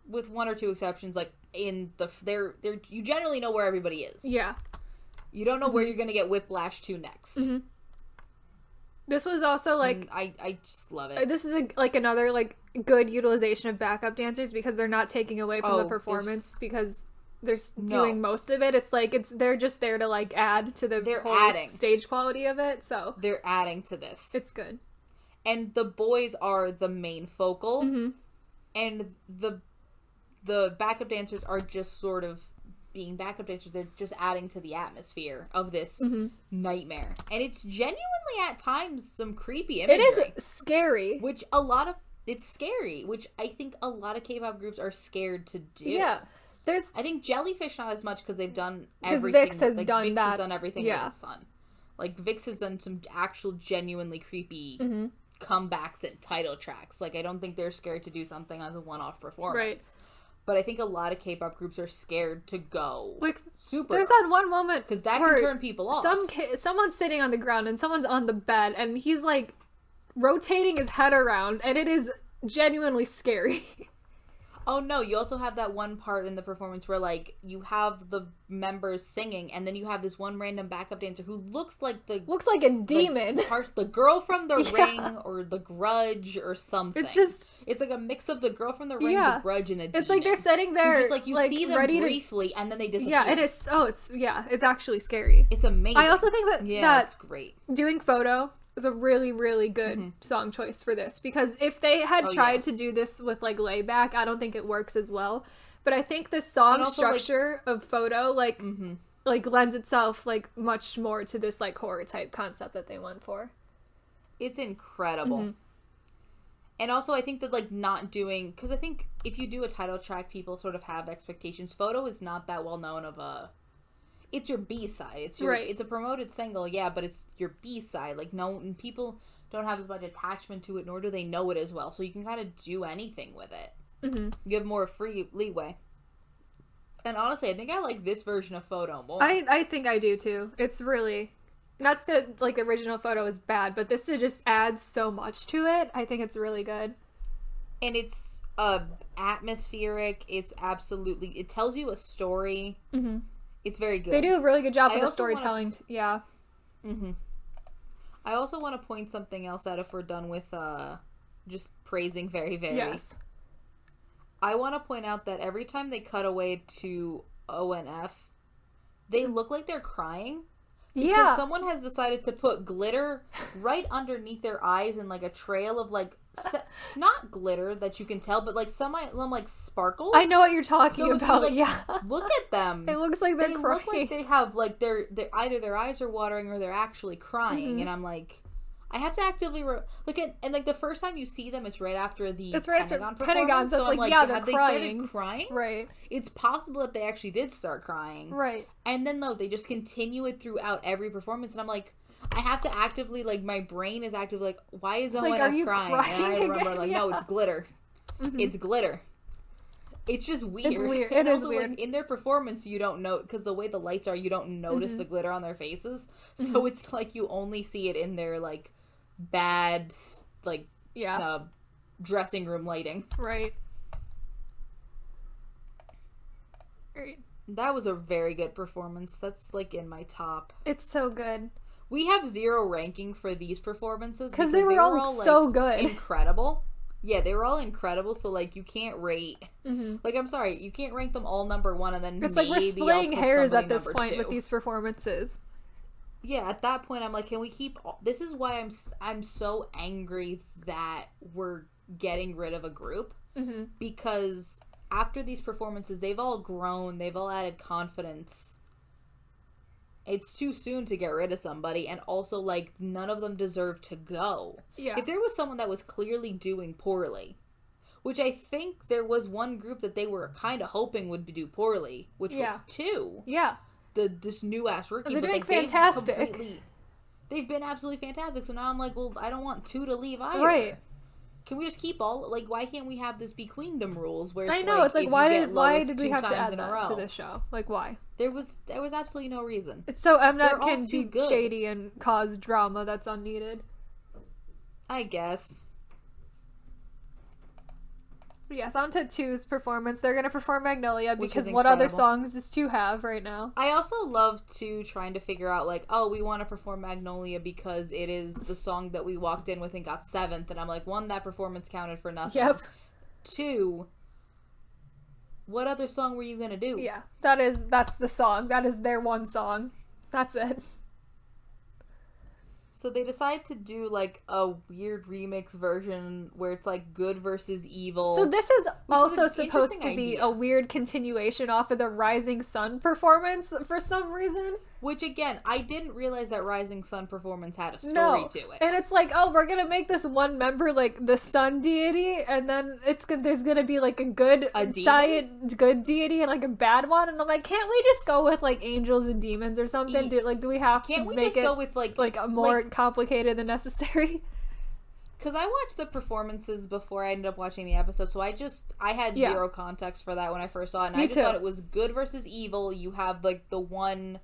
with one or two exceptions, like, in you generally know where everybody is. Yeah. You don't know where you're going to get whiplash to next. Mm-hmm. This was also, like... I just love it. This is, another, good utilization of backup dancers, because they're not taking away from the performance, because they're doing most of it. It's, they're just there to, add to the whole stage quality of it, so... They're adding to this. It's good. And the boys are the main focal, and the backup dancers are just sort of being backup dancers. They're just adding to the atmosphere of this nightmare. And it's genuinely, at times, some creepy imagery. It is scary. It's scary, which I think a lot of K-pop groups are scared to do. Yeah. I think Jellyfish not as much, because they've done everything. Vix has done that. Has done everything under the sun. Vix has done some actual genuinely creepy comebacks and title tracks. I don't think they're scared to do something as a one-off performance. Right. But I think a lot of K-pop groups are scared to go super. There's that one moment because that can turn people off. Someone's sitting on the ground and someone's on the bed, and he's rotating his head around, and it is genuinely scary. Oh no, you also have that one part in the performance where you have the members singing, and then you have this one random backup dancer who looks like a demon. The girl from The Ring or The Grudge or something. It's like a mix of the girl from The Ring, The Grudge, and a demon. It's like they're sitting there, just you see them briefly, and then they disappear. Yeah, it is. Oh, it's actually scary. It's amazing. I also think that that's great. Doing Photo was a really, really good song choice for this, because if they had tried to do this with layback, I don't think it works as well. But I think the song structure of Photo lends itself much more to this horror type concept that they went for. It's incredible. And also I think that not doing, because I think if you do a title track, people sort of have expectations. Photo is not that well known of a... It's your B-side. It's a promoted single, but it's your B-side. People don't have as much attachment to it, nor do they know it as well. So you can kind of do anything with it. Mm-hmm. You have more free leeway. And honestly, I think I like this version of Photo more. I think I do too. It's really... Not that the original Photo is bad, but this just adds so much to it. I think it's really good. And it's atmospheric. It's absolutely... It tells you a story. Mm-hmm. It's very good. They do a really good job with the storytelling. Yeah. Mm-hmm. I also want to point something else out if we're done with just praising very, very. Yes. I want to point out that every time they cut away to O and F, they look like they're crying. Because someone has decided to put glitter right underneath their eyes and, like, a trail of, like, not glitter that you can tell, but, like, some, like, sparkles. I know what you're talking about, like, look at them. It looks like they're crying. They look like they have, like, they're either their eyes are watering or they're actually crying. Mm-hmm. And I'm like, I have to actively look at, and, like, the first time you see them, it's right after the Pentagon, so I'm like, yeah, they're have crying. They started crying? Right. It's possible that they actually did start crying. Right. And then, no, they just continue it throughout every performance, and I'm like, I have to actively, like, my brain is actively like, why is ONF crying? And I remember, like, no, it's glitter. Mm-hmm. It's glitter. It's just weird. It's weird. It is also, weird. Like, in their performance, you don't know, because the way the lights are, you don't notice the glitter on their faces. So it's like you only see it in their, like, bad, like, dressing room lighting. Right. Great. That was a very good performance. That's, like, in my top. It's so good. We have 0 ranking for these performances because they were all like, so good. Incredible. Yeah, they were all incredible, so, like, you can't rate. Mm-hmm. Like, I'm sorry, you can't rank them all number 1 and then it's maybe like we're splitting hairs at this point 2. With these performances. Yeah, at that point, I'm like, can we keep... This is why I'm so angry that we're getting rid of a group. Mm-hmm. Because after these performances, they've all grown, they've all added confidence. It's too soon to get rid of somebody, and also, like, none of them deserve to go. Yeah. If there was someone that was clearly doing poorly, which I think there was one group that they were kind of hoping would do poorly, which was 2. Yeah. This new ass rookie, they're doing fantastic. They've been absolutely fantastic. So now I'm like, well, I don't want 2 to leave either. Right? Can we just keep all, like, why can't we have this be queendom rules where it's I know, like, it's like why did we have to add that to the show? Like, why? There was absolutely no reason. It's so Mnet can be shady and cause drama that's unneeded. I guess. Yes, on to 2's performance. They're going to perform Magnolia because what other songs does 2 have right now? I also love 2 trying to figure out, like, oh, we want to perform Magnolia because it is the song that we walked in with and got 7th. And I'm like, 1, that performance counted for nothing. Yep. 2, what other song were you going to do? Yeah, that's the song. That is their one song. That's it. So they decide to do, like, a weird remix version where it's, like, good versus evil. So this is also supposed to be a weird continuation off of the Rising Sun performance for some reason. Which, again, I didn't realize that Rising Sun performance had a story to it. And it's like, oh, we're gonna make this one member, like, the sun deity, and then there's gonna be, like, a good deity and, like, a bad one, and I'm like, can't we just go with, like, angels and demons or something? Do we have to make it, go with, like a more complicated than necessary? Because I watched the performances before I ended up watching the episode, so I had 0 context for that when I first saw it, and I just thought it was good versus evil. You have, like, the one...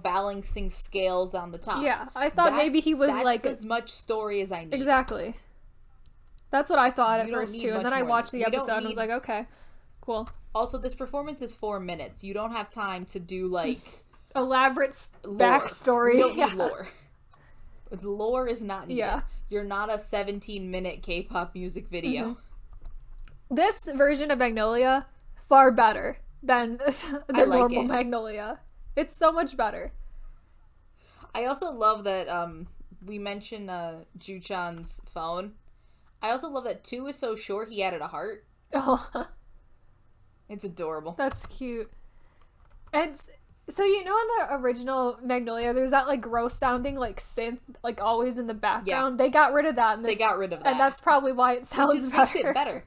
balancing scales on the top. Yeah, I thought maybe he was that's as much story as I need. Exactly. That's what I thought at first too, and then I watched the episode and was like, okay, cool. Also, this performance is 4 minutes. You don't have time to do, like... elaborate backstory. You don't need lore. Lore is not needed. Yeah. You're not a 17-minute K-pop music video. Mm-hmm. This version of Magnolia, far better than the normal Magnolia. It's so much better. I also love that we mentioned Ju-chan's phone. I also love that 2 is so short he added a heart. Oh. It's adorable. That's cute. And so, in the original Magnolia, there's that, like, gross sounding, like, synth, like, always in the background. Yeah. They got rid of that. They got rid of that. And that's probably why it sounds better. Makes it better.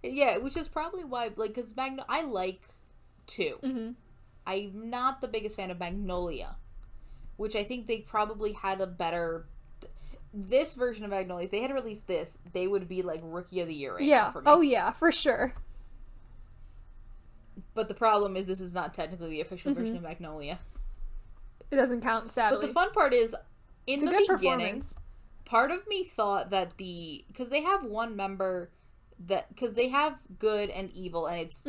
Yeah, which is probably why, like, because I like 2. Mm-hmm. I'm not the biggest fan of Magnolia, which I think they probably had a better... This version of Magnolia, if they had released this, they would be, like, Rookie of the Year right now for me. Oh, yeah, for sure. But the problem is this is not technically the official version of Magnolia. It doesn't count, sadly. But the fun part is, in the beginning, part of me thought that because they have one member... Because they have good and evil, and it's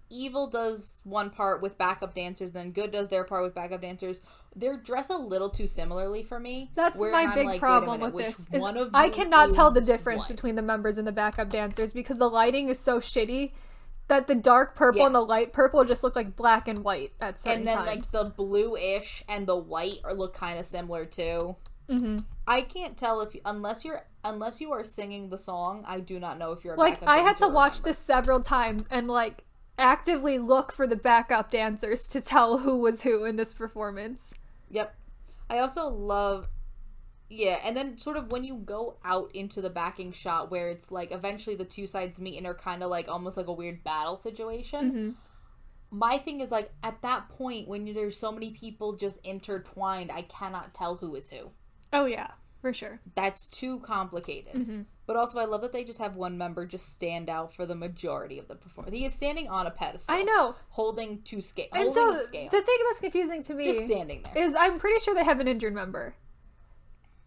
Evil does one part with backup dancers, then Good does their part with backup dancers. They're dressed a little too similarly for me. That's my big problem with this. I cannot tell the difference between the members and the backup dancers because the lighting is so shitty that the dark purple and the light purple just look like black and white at certain times. And then like the bluish and the white look kind of similar too. Mm-hmm. I can't tell if unless you are singing the song, I do not know if you're a backup dancer. I had to watch this several times and like actively look for the backup dancers to tell who was who in this performance. Yep. I also love and then sort of when you go out into the backing shot where it's like eventually the two sides meet and are kind of like almost like a weird battle situation. Mm-hmm. My thing is like at that point when there's so many people just intertwined, I cannot tell who is who. Oh yeah, for sure. That's too complicated. Mm-hmm. But also I love that they just have one member just stand out for the majority of the performance. He is standing on a pedestal. I know. Holding a scale. And so the thing that's confusing to me just standing there. Is I'm pretty sure they have an injured member.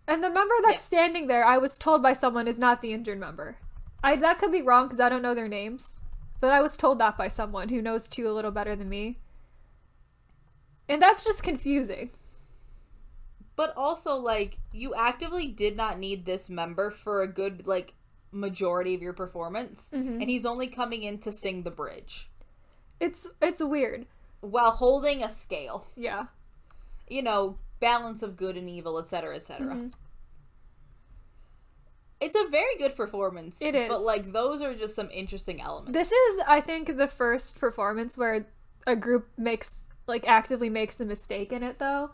And the member that's standing there, I was told by someone, is not the injured member. That could be wrong because I don't know their names. But I was told that by someone who knows two a little better than me. And that's just confusing. But also, like, you actively did not need this member for a good, like, majority of your performance. Mm-hmm. And he's only coming in to sing the bridge. It's weird. While holding a scale. Yeah. You know, balance of good and evil, etc., etc. Mm-hmm. It's a very good performance. It is. But, like, those are just some interesting elements. This is, I think, the first performance where a group actively makes a mistake in it, though.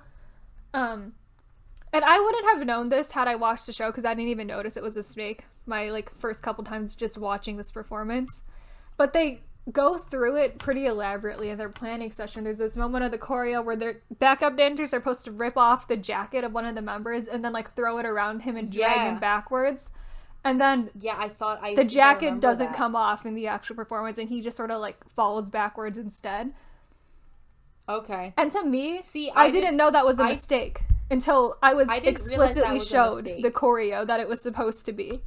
And I wouldn't have known this had I watched the show, because I didn't even notice it was a mistake my, like, first couple times just watching this performance. But they go through it pretty elaborately in their planning session. There's this moment of the choreo where their backup dancers are supposed to rip off the jacket of one of the members and then, like, throw it around him and drag him backwards. And then the jacket doesn't come off in the actual performance, and he just sort of, like, falls backwards instead. Okay. And to me, I didn't know that was a mistake until I was explicitly showed the choreo that it was supposed to be.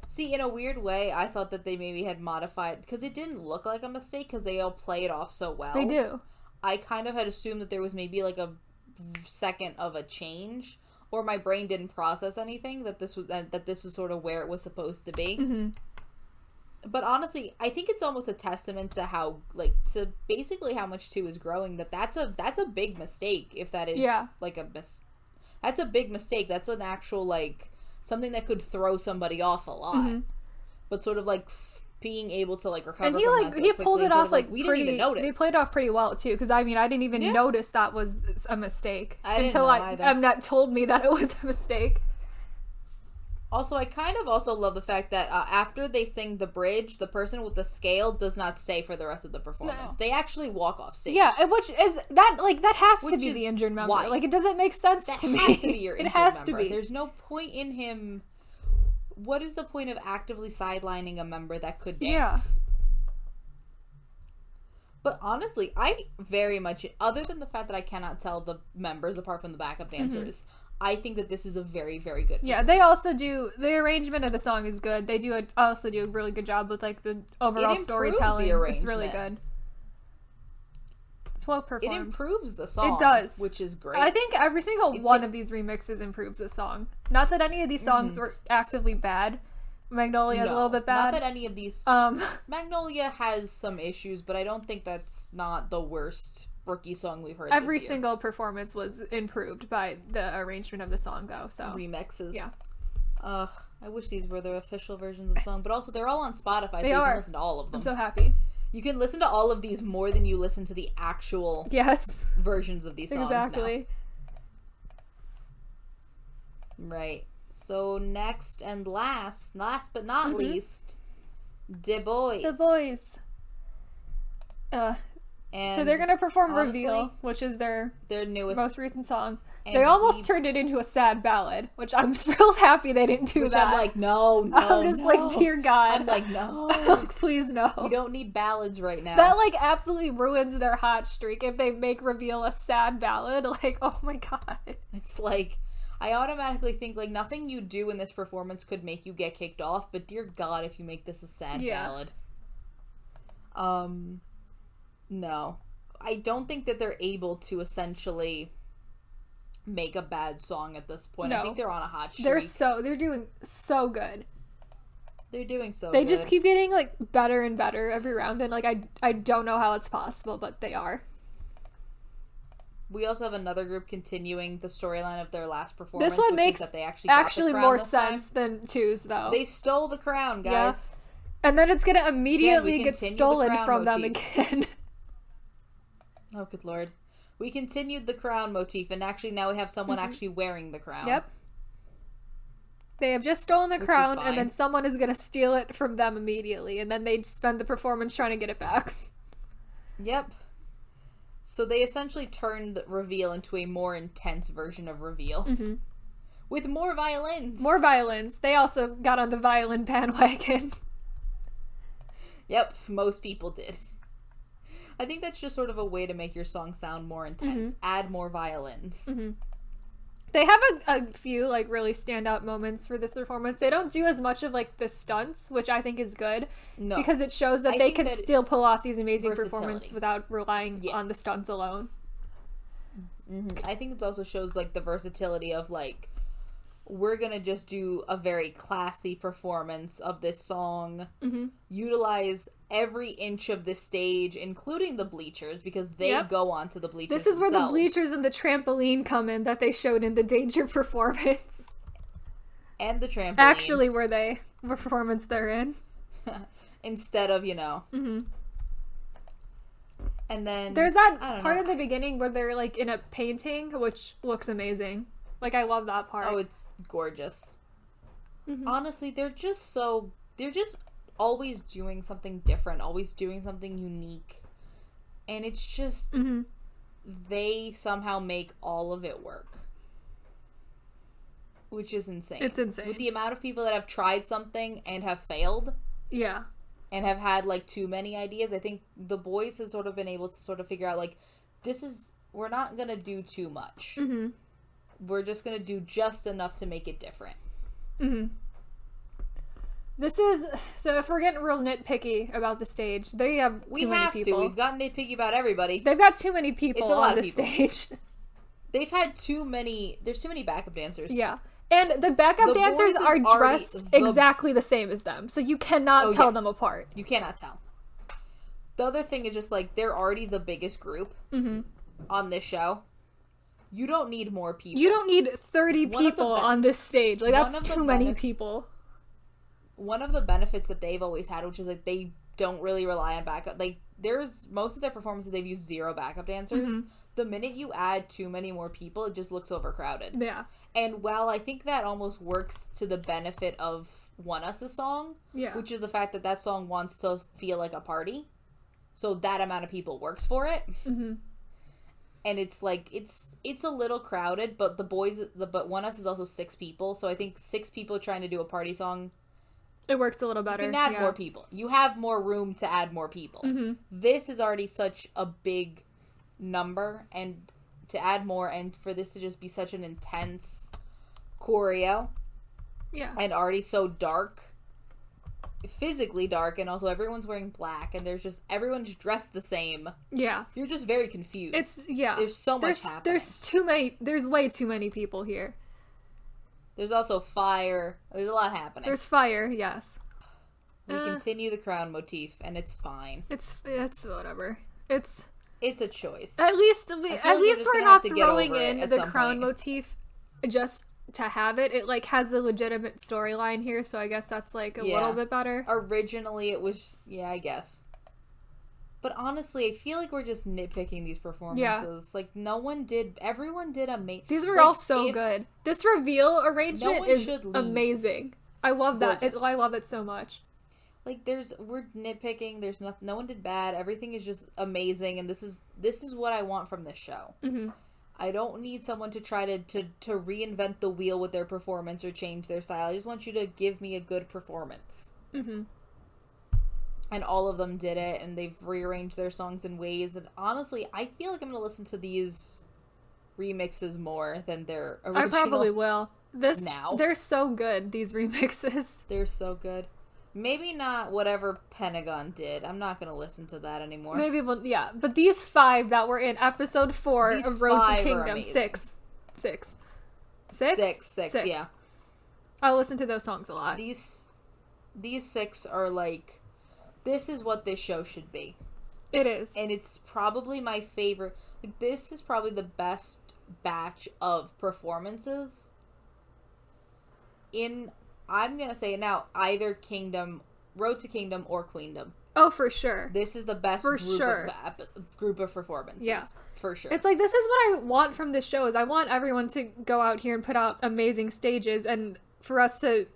See, in a weird way, I thought that they maybe had modified, because it didn't look like a mistake, because they all play it off so well. They do. I kind of had assumed that there was maybe, like, a second of a change, or my brain didn't process anything, that this was sort of where it was supposed to be. Mm-hmm. But honestly, I think it's almost a testament to how, like, to basically how much 2 is growing, that's a big mistake, if that is, like, that's a big mistake. That's an actual, like, something that could throw somebody off a lot. Mm-hmm. But sort of, like, being able to, like, recover from that so he pulled it off, like, we didn't even notice. They played it off pretty well, too, because, I mean, I didn't even notice that was a mistake. I'm not told me that it was a mistake. Also, I kind of also love the fact that after they sing the bridge, the person with the scale does not stay for the rest of the performance. No. They actually walk off stage. Yeah, which is, that has to be the injured member. Why? Like, it doesn't make sense to me. That has to be your injured member. It has to be. There's no point in him. What is the point of actively sidelining a member that could dance? Yeah. But honestly, I very much, other than the fact that I cannot tell the members apart from the backup dancers, I think that this is a very, very good performance. Yeah, they also do, the arrangement of the song is good. They also do a really good job with, like, the overall storytelling. It's really good. It's well performed. It improves the song. It does. Which is great. I think every single one of these remixes improves the song. Not that any of these songs were actively bad. Magnolia is a little bit bad. Not that any of these... Magnolia has some issues, but I don't think that's not the worst rookie song we've heard Every this year. single performance was improved by the arrangement of the song, though. So remixes. Yeah. I wish these were the official versions of the song, but also they're all on Spotify, so you can listen to all of them. I'm so happy. You can listen to all of these more than you listen to the actual versions of these songs exactly. now. Right. So next and last but not least, The Boys. The Boys. And so they're gonna perform honestly, Reveal, which is their newest, most recent song. They almost turned it into a sad ballad, which I'm real happy they didn't do that. I'm like, no, I'm just like, dear God. I'm like, no. Please, no. You don't need ballads right now. That, like, absolutely ruins their hot streak if they make Reveal a sad ballad. Like, oh my God. It's like, I automatically think, like, nothing you do in this performance could make you get kicked off, but dear God, if you make this a sad ballad. No. I don't think that they're able to essentially make a bad song at this point. No. I think they're on a hot streak. They're doing so good. They're doing so They good. just keep getting, like, better and better every round, and, like, I don't know how it's possible, but they are. We also have another group continuing the storyline of their last performance. This one which makes is that they actually more sense than 2's, though. They stole the crown, guys. Yeah. And then it's gonna immediately get stolen from them again. Oh, good lord. We continued the crown motif, and actually now we have someone actually wearing the crown. Yep. They have just stolen the crown, and then someone is gonna steal it from them immediately, and then they spend the performance trying to get it back. Yep. So they essentially turned reveal into a more intense version of reveal. Mm-hmm. With more violins. More violins. They also got on the violin bandwagon. Yep, most people did. I think that's just sort of a way to make your song sound more intense. Add more violins. They have a few, like, really standout moments for this performance. They don't do as much of, like, the stunts, which I think is good. No. Because it shows that they can still pull off these amazing performances without relying on the stunts alone. I think it also shows, like, the versatility of, like, we're gonna just do a very classy performance of this song. Utilize every inch of the stage, including the bleachers, because they go onto the bleachers This is where the bleachers and the trampoline come in that they showed in the Danger performance. And the trampoline. Actually, what performance they're in. Instead of, you know. And then... There's that part at the beginning where they're, like, in a painting, which looks amazing. Like, I love that part. Oh, it's gorgeous. Honestly, they're just always doing something different, always doing something unique. And it's just, they somehow make all of it work. Which is insane. It's insane. With the amount of people that have tried something and have failed. Yeah. And have had, like, too many ideas, I think the boys has sort of been able to sort of figure out, like, we're not gonna do too much. We're just gonna do just enough to make it different. So if we're getting real nitpicky about the stage, they have too many people. We've gotten nitpicky about everybody. They've got too many people on the stage. They've had there's too many backup dancers. Yeah. And the backup dancers are dressed exactly the same as them, so you cannot tell them apart. You cannot tell. The other thing is just, like, they're already the biggest group on this show. You don't need more people. You don't need 30 people on this stage. Like, that's too many people. One of the benefits that they've always had, which is, like, they don't really rely on backup. Like, most of their performances, they've used 0 backup dancers. The minute you add too many more people, it just looks overcrowded. Yeah. And while I think that almost works to the benefit of Want Us' song, which is the fact that song wants to feel like a party, so that amount of people works for it. And it's like, it's a little crowded, but but Want Us is also 6 people, so I think 6 people trying to do a party song, it works a little better. You can add more people. You have more room to add more people. This is already such a big number, and to add more, and for this to just be such an intense choreo, and already so dark, physically dark, and also everyone's wearing black, and everyone's dressed the same. Yeah. You're just very confused. There's so much happening. There's way too many people here. There's also fire. There's a lot happening. There's fire, yes. We continue the crown motif, and it's fine. It's whatever. It's a choice. At least we're not throwing in the crown motif just to have it. It, like, has a legitimate storyline here, so I guess that's, like, a little bit better. Originally, it was, I guess. But honestly, I feel like we're just nitpicking these performances. Like, everyone did amazing. These were all so good. This reveal arrangement is amazing. I love that. I love it so much. Like, we're nitpicking. There's nothing. No one did bad. Everything is just amazing, and this is what I want from this show. I don't need someone to try to reinvent the wheel with their performance or change their style. I just want you to give me a good performance. And all of them did it, and they've rearranged their songs in ways that, honestly, I feel like I'm going to listen to these remixes more than their originals. I probably will. They're so good, these remixes. They're so good. Maybe not whatever Pentagon did. I'm not going to listen to that anymore. Maybe, yeah. But these 5 that were in episode 4 of Road to Kingdom. 6, yeah. I'll listen to those songs a lot. These 6 are like, this is what this show should be. It is. And it's probably my favorite. Like, this is probably the best batch of performances in, I'm going to say it now, either Kingdom, Road to Kingdom, or Queendom. Oh, for sure. This is the best group of performances. Yeah. For sure. It's like, this is what I want from this show, is I want everyone to go out here and put out amazing stages, and for us to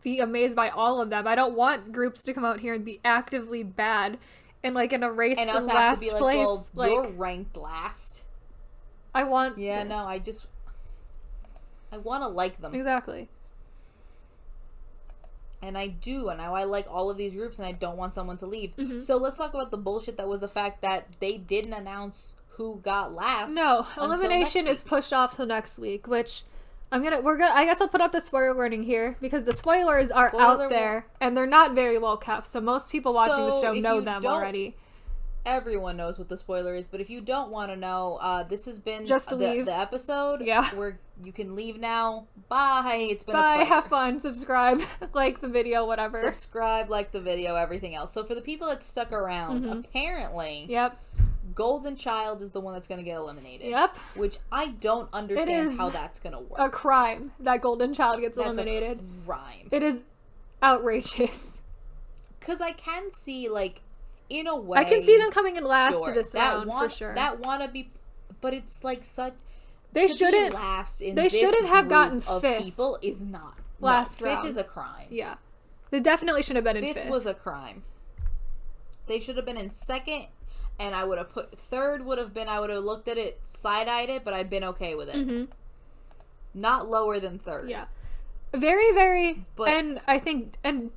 be amazed by all of them. I don't want groups to come out here and be actively bad and, like, in a race and for us last have to be like, place. Well, like, you're ranked last. I want Yeah, this. no, I want to like them. Exactly. And I do, and I like all of these groups, and I don't want someone to leave. Mm-hmm. So let's talk about the bullshit that was the fact that they didn't announce who got last. No, elimination is pushed off till next week, which I guess I'll put out the spoiler warning here, because the spoilers are out there, and they're not very well kept, so most people watching the show know them already. Everyone knows what the spoiler is, but if you don't want to know, this has been just leave the episode. Yeah, where you can leave now. Bye. It's been a pleasure. pleasure. Have fun. Subscribe, like the video, whatever. Subscribe, like the video, everything else. So for the people that stuck around, apparently, Golden Child is the one that's going to get eliminated. Yep. Which I don't understand how that's going to work. A crime that Golden Child gets eliminated. A crime. It is outrageous. Because I can see, like, in a way, I can see them coming in last to this round for sure. That wanna be, but it's like such. They shouldn't. Last in they shouldn't have gotten of 5th. People is not last round. Fifth is a crime. Yeah, they definitely should have been in 5th. Fifth was a crime. They should have been in 2nd, and I would have put 3rd. Would have been, I would have looked at it, side-eyed it, but I'd been okay with it. Mm-hmm. Not lower than 3rd. Yeah. Very, very, and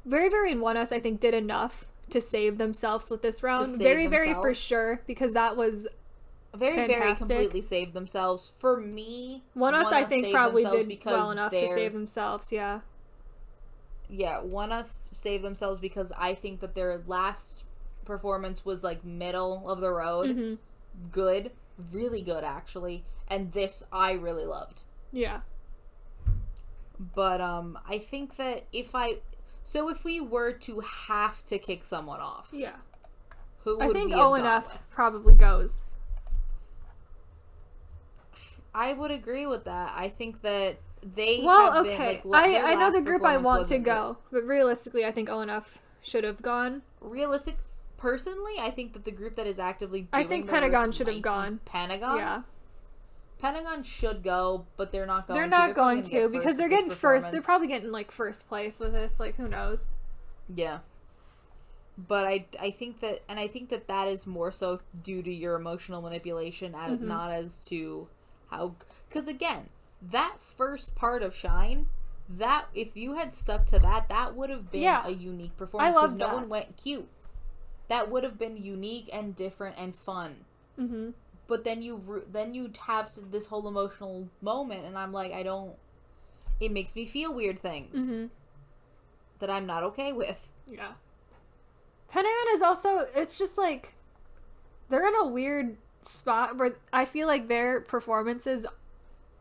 very, very in One Us, I think, did enough to save themselves with this round. Very, very for sure, because that was very, fantastic. Very completely saved themselves. For me, One Us, I think, probably did well enough to save themselves, yeah. Yeah, One Us saved themselves because I think that their last performance was, like, middle of the road. Mm-hmm. Good. Really good, actually. And this I really loved. Yeah. But, I think that if we were to have to kick someone off. Yeah. Who would I think we have O and gone F with? probably goes. I would agree with that. I think that they have been, okay. like, I know the group I want to go, but realistically, I think O and F should have gone. Personally, I think that the group that is actively doing I think Pentagon should have gone. Pentagon? Yeah. Pentagon should go, but they're not going to. They're not going to, because they're getting first. They're probably getting, like, first place with this. Like, who knows? Yeah. But I think that that is more so due to your emotional manipulation, as not as to how. Because, again, that first part of Shine, that if you had stuck to that, that would have been a unique performance. I love because no one went cute. That would have been unique and different and fun. Mm-hmm. But then you'd have this whole emotional moment, and I'm like, it makes me feel weird things that I'm not okay with. Yeah. Pentagon is also, it's just like, they're in a weird spot where I feel like their performances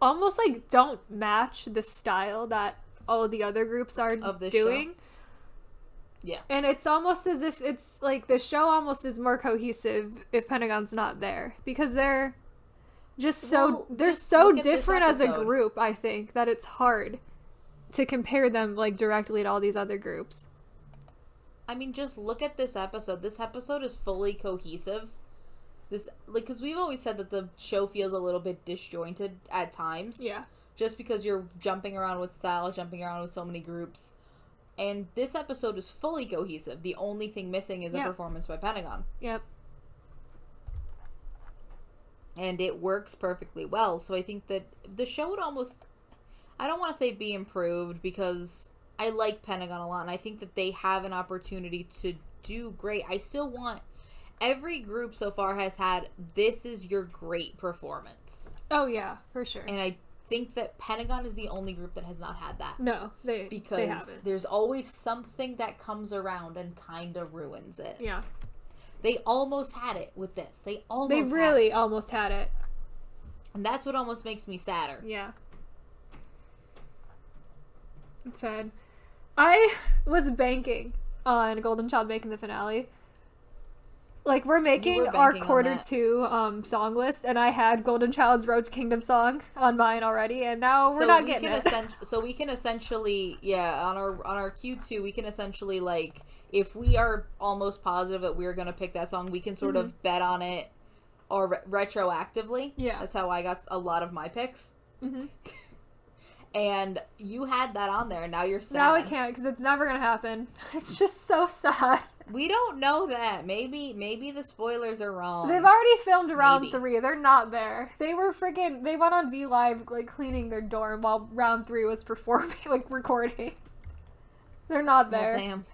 almost, like, don't match the style that all of the other groups are doing. Show. Yeah. And it's almost as if it's, like, the show almost is more cohesive if Pentagon's not there. Because they're just so, different as a group, I think, that it's hard to compare them, like, directly to all these other groups. I mean, just look at this episode. This episode is fully cohesive. Because we've always said that the show feels a little bit disjointed at times. Yeah. Just because you're jumping around with style, jumping around with so many groups. And this episode is fully cohesive. The only thing missing is a performance by Pentagon. Yep. And it works perfectly well. So I think that the show would almost, I don't want to say be improved, because I like Pentagon a lot, and I think that they have an opportunity to do great. I still want, every group so far has had, this is your great performance. Oh yeah, for sure. And think that Pentagon is the only group that has not had that. No, they haven't. There's always something that comes around and kind of ruins it. Yeah. They almost had it with this. They really almost had it. And that's what almost makes me sadder. Yeah. It's sad. I was banking on Golden Child making the finale. Like, we're making our quarter 2 song list, and I had Golden Child's Road to Kingdom song on mine already, and now we're not getting it. So we can essentially, on our Q2, we can essentially, like, if we are almost positive that we're going to pick that song, we can sort of bet on it or retroactively. Yeah. That's how I got a lot of my picks. Mm-hmm. And you had that on there, and now you're sad. Now I can't, because it's never going to happen. It's just so sad. We don't know that. Maybe the spoilers are wrong. They've already filmed round 3. They're not there. They went on V Live, like, cleaning their dorm while round 3 was performing, like, recording. They're not there. Oh, damn.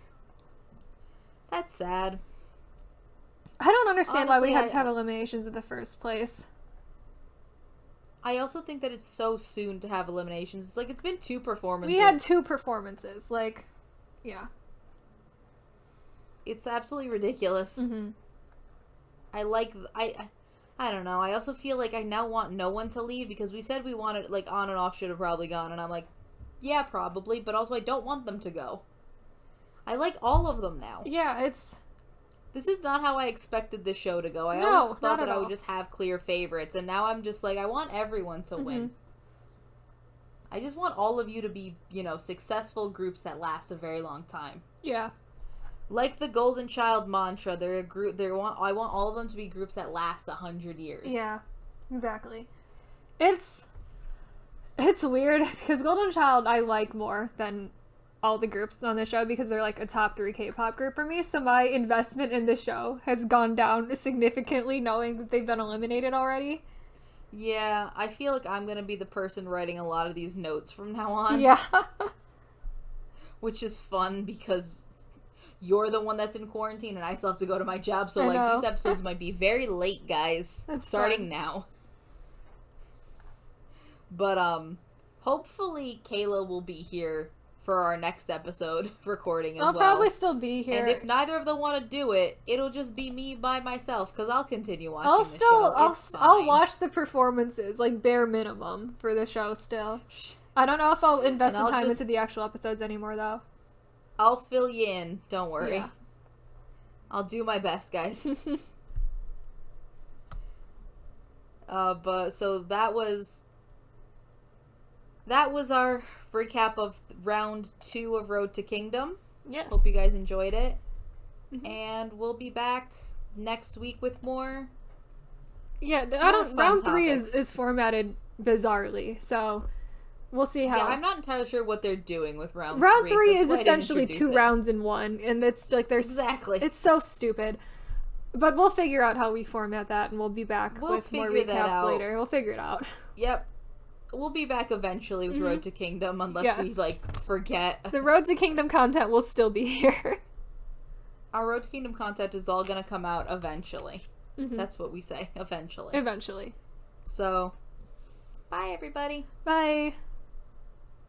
That's sad. I don't understand why we had to have eliminations in the first place. I also think that it's so soon to have eliminations. It's like, it's been 2 performances. We had 2 performances. Like, yeah. It's absolutely ridiculous. Mm-hmm. I don't know. I also feel like I now want no one to leave, because we said we wanted, like, On and Off should have probably gone, and I'm like, yeah, probably, but also I don't want them to go. I like all of them now. Yeah, This is not how I expected this show to go. I always thought that I would just have clear favorites, and now I'm just like, I want everyone to win. I just want all of you to be, successful groups that last a very long time. Yeah. Like the Golden Child mantra, they're a group. I want all of them to be groups that last 100 years. Yeah, exactly. It's weird, because Golden Child I like more than all the groups on the show, because they're like a top 3 K-pop group for me, so my investment in the show has gone down significantly knowing that they've been eliminated already. Yeah, I feel like I'm gonna be the person writing a lot of these notes from now on. Yeah. Which is fun, because you're the one that's in quarantine and I still have to go to my job, so these episodes might be very late, guys. That's starting fun. Now. But hopefully Kayla will be here for our next episode recording as well. I'll probably still be here. And if neither of them want to do it, it'll just be me by myself, because I'll continue watching the show. I'll watch the performances, like, bare minimum for the show still. I don't know if I'll invest the time into the actual episodes anymore, though. I'll fill you in. Don't worry. Yeah. I'll do my best, guys. But so that was our recap of round 2 of Road to Kingdom. Yes. Hope you guys enjoyed it. Mm-hmm. And we'll be back next week with more. Yeah, round 3 is formatted bizarrely, so we'll see how. Yeah, I'm not entirely sure what they're doing with round 3. Round 3 is essentially 2 rounds in one, and it's like there's exactly. It's so stupid. But we'll figure out how we format that, and we'll be back with more recaps later. We'll figure it out. Yep. We'll be back eventually with Road to Kingdom, unless we, forget. The Road to Kingdom content will still be here. Our Road to Kingdom content is all gonna come out eventually. Mm-hmm. That's what we say, eventually. Eventually. So, bye everybody. Bye.